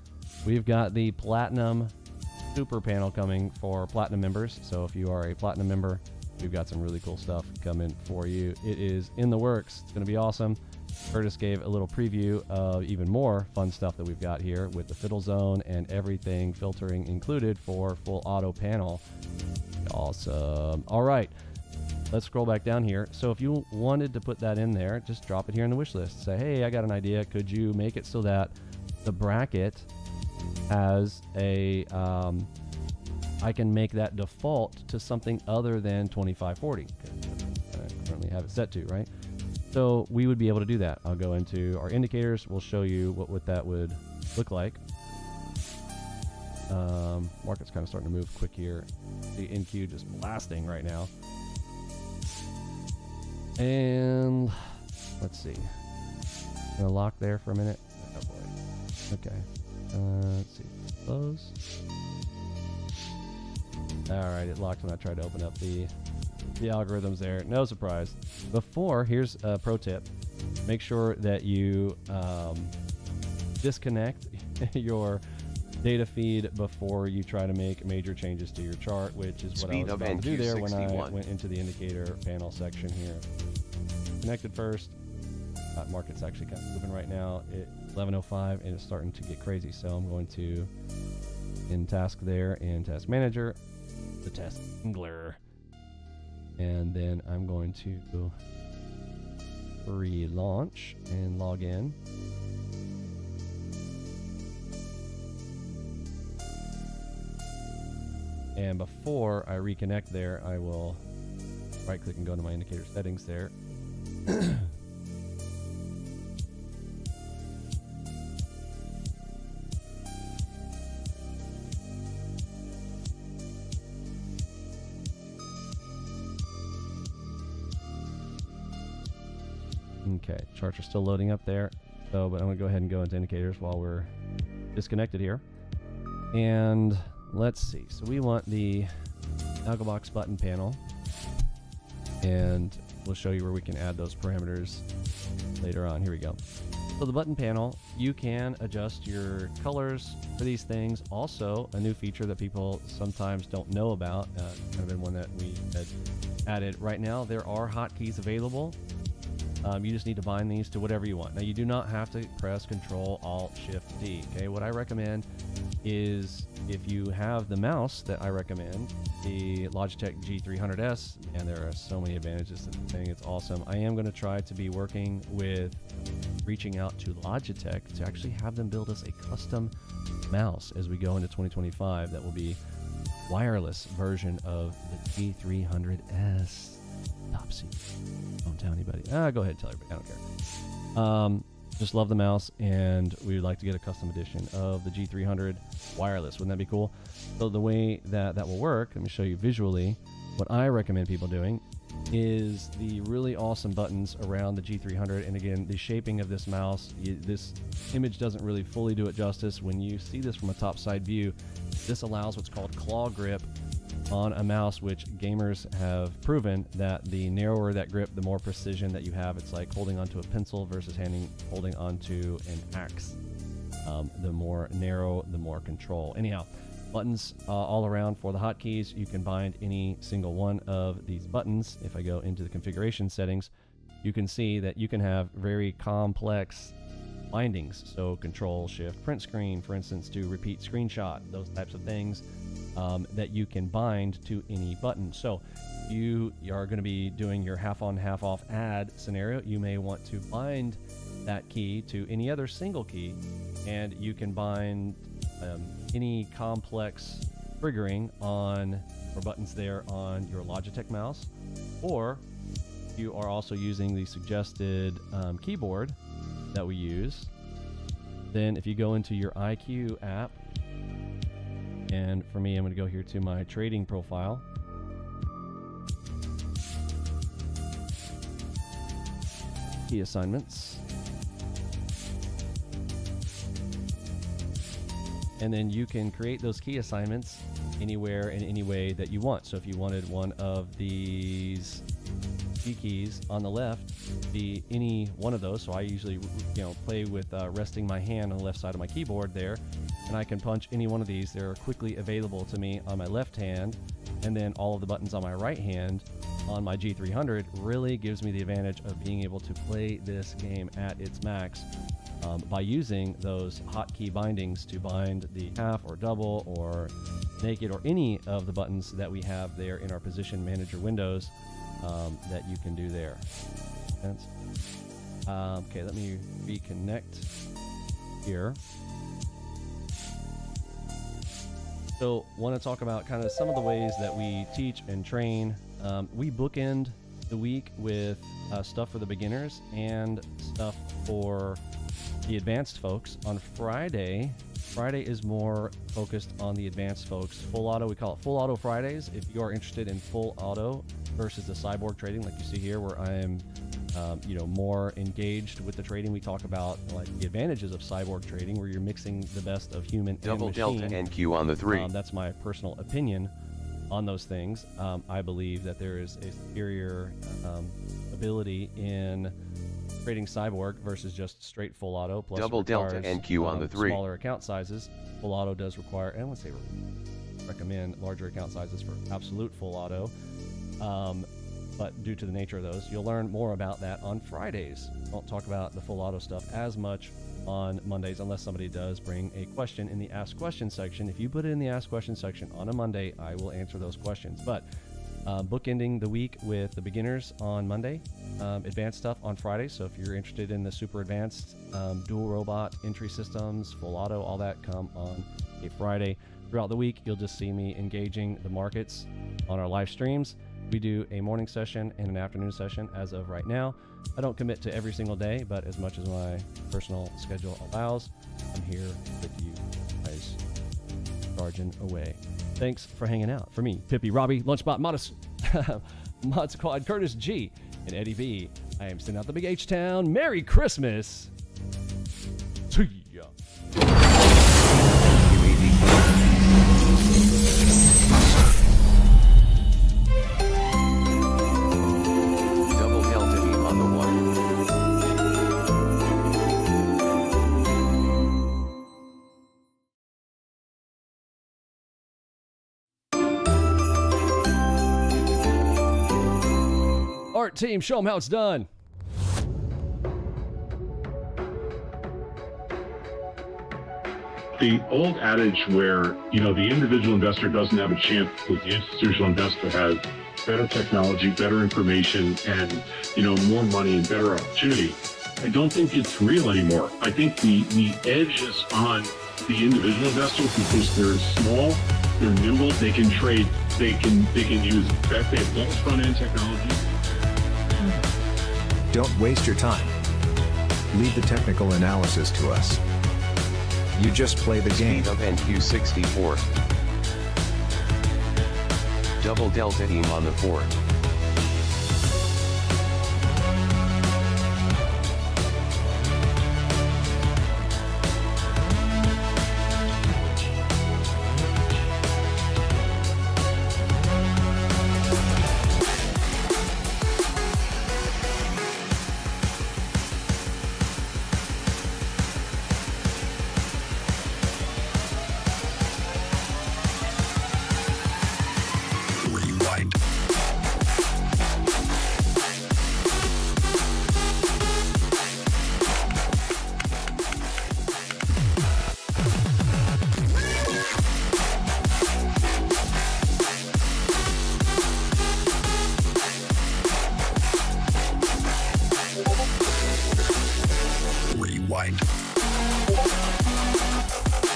We've got the Platinum Super Panel coming for Platinum members. So if you are a Platinum member, we've got some really cool stuff coming for you. It is in the works. It's going to be awesome. Curtis gave a little preview of even more fun stuff that we've got here with the fiddle zone and everything filtering included for full auto panel. Awesome. All right, let's scroll back down here. So if you wanted to put that in there, just drop it here in the wish list. Say, hey, I got an idea. Could you make it so that the bracket has a, I can make that default to something other than 2540. I currently have it set to, right? So we would be able to do that. I'll go into our indicators. We'll show you what that would look like. Market's kind of starting to move quick here. The NQ just blasting right now. And let's see. Gonna lock there for a minute. Oh boy. Okay. Let's see. Close. All right, it locked when I tried to open up the algorithms there. No surprise. Before, here's a pro tip. Make sure that you disconnect your data feed before you try to make major changes to your chart, which is what I was about to do there when I went into the indicator panel section here. Connected first. Market's actually kind of moving right now at 11:05 and it's starting to get crazy. So I'm going to in task there in task manager, the task angler. And then I'm going to relaunch and log in. And before I reconnect there, I will right click and go to my indicator settings there. Okay, charts are still loading up there. So, but I'm gonna go ahead and go into indicators while we're disconnected here. And let's see. So we want the ALGOBOX button panel, and we'll show you where we can add those parameters later on. Here we go. So the button panel, you can adjust your colors for these things. Also, a new feature that people sometimes don't know about, kind of been one that we had added. Right now, there are hotkeys available. You just need to bind these to whatever you want. Now, you do not have to press Control Alt Shift D. Okay, what I recommend is if you have the mouse that I recommend, the Logitech G300S, and there are so many advantages to the thing. It's awesome. I am going to try to be working with reaching out to Logitech to actually have them build us a custom mouse as we go into 2025 that will be wireless version of the G300S. Top secret. Don't tell anybody. Go ahead and tell everybody. I don't care. Just love the mouse, and we would like to get a custom edition of the G300 wireless. Wouldn't that be cool? So the way that will work, let me show you visually. What I recommend people doing is the really awesome buttons around the G300. And again, the shaping of this mouse, this image doesn't really fully do it justice. When you see this from a top side view, this allows what's called claw grip on a mouse, which gamers have proven that the narrower that grip, the more precision that you have. It's like holding onto a pencil versus holding onto an axe. The more narrow, the more control. Anyhow, buttons all around for the hotkeys. You can bind any single one of these buttons. If I go into the configuration settings, you can see that you can have very complex bindings. So Control Shift Print Screen, for instance, to repeat screenshot, those types of things. That you can bind to any button. So you are going to be doing your half on, half off add scenario. You may want to bind that key to any other single key, and you can bind any complex triggering on or buttons there on your Logitech mouse, or you are also using the suggested keyboard that we use. Then if you go into your IQ app, and for me, I'm going to go here to my trading profile. Key assignments. And then you can create those key assignments anywhere in any way that you want. So if you wanted one of these key keys on the left, be any one of those. So I usually, play with resting my hand on the left side of my keyboard there, and I can punch any one of these. They're quickly available to me on my left hand, and then all of the buttons on my right hand on my G300 really gives me the advantage of being able to play this game at its max by using those hotkey bindings to bind the half or double or naked or any of the buttons that we have there in our position manager windows that you can do there. Okay, let me reconnect here. So want to talk about kind of some of the ways that we teach and train. We bookend the week with stuff for the beginners and stuff for the advanced folks. On Friday is more focused on the advanced folks. Full auto, we call it Full Auto Fridays. If you are interested in full auto versus the cyborg trading, like you see here, where I am more engaged with the trading, we talk about like the advantages of cyborg trading, where you're mixing the best of human and machine. Delta NQ on the 3. That's my personal opinion on those things. I believe that there is a superior ability in trading cyborg versus just straight full auto. Plus Delta NQ on the 3. Smaller account sizes. Full auto does require, and I would say recommend larger account sizes for absolute full auto. But due to the nature of those, you'll learn more about that on Fridays. Won't talk about the full auto stuff as much on Mondays unless somebody does bring a question in the Ask Question section. If you put it in the Ask Question section on a Monday, I will answer those questions. But bookending the week with the beginners on Monday, advanced stuff on Friday. So if you're interested in the super advanced dual robot entry systems, full auto, all that, come on a Friday. Throughout the week, you'll just see me engaging the markets on our live streams. We do a morning session and an afternoon session as of right now. I don't commit to every single day, but as much as my personal schedule allows, I'm here with you guys, charging away. Thanks for hanging out. For me, Pippi, Robbie, Lunchbot, Modest, Mod Squad, Curtis G, and Eddie B. I am sending out the big H-Town. Merry Christmas. See ya. Double delta beam on the 1. Art team, show them how it's done. The old adage where, the individual investor doesn't have a chance because the institutional investor has better technology, better information, and, more money and better opportunity, I don't think it's real anymore. I think the edge is on the individual investor because they're small, they're nimble, they can trade, they can use, they have both front-end technology. Don't waste your time. Leave the technical analysis to us. You just play the game. Speed of NQ64. Double delta beam on the 4.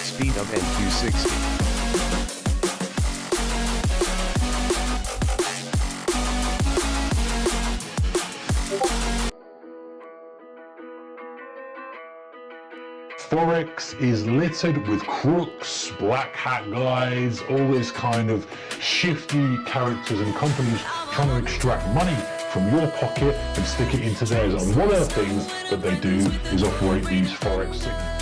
Speed of NQ60. Forex is littered with crooks, black hat guys, all this kind of shifty characters and companies trying to extract money from your pocket and stick it into theirs. And one of the things that they do is operate these Forex signals.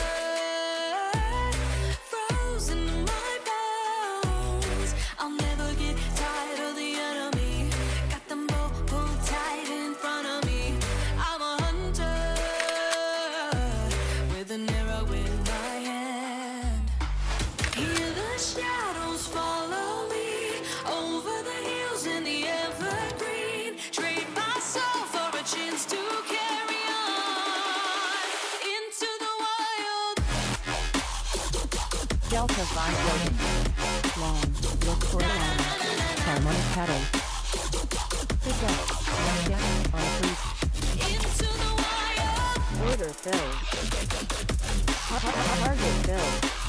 Delta vibrating. Long. Look for long. Harmonic pattern. Pick up. Down on freeze. Order filled. Target filled.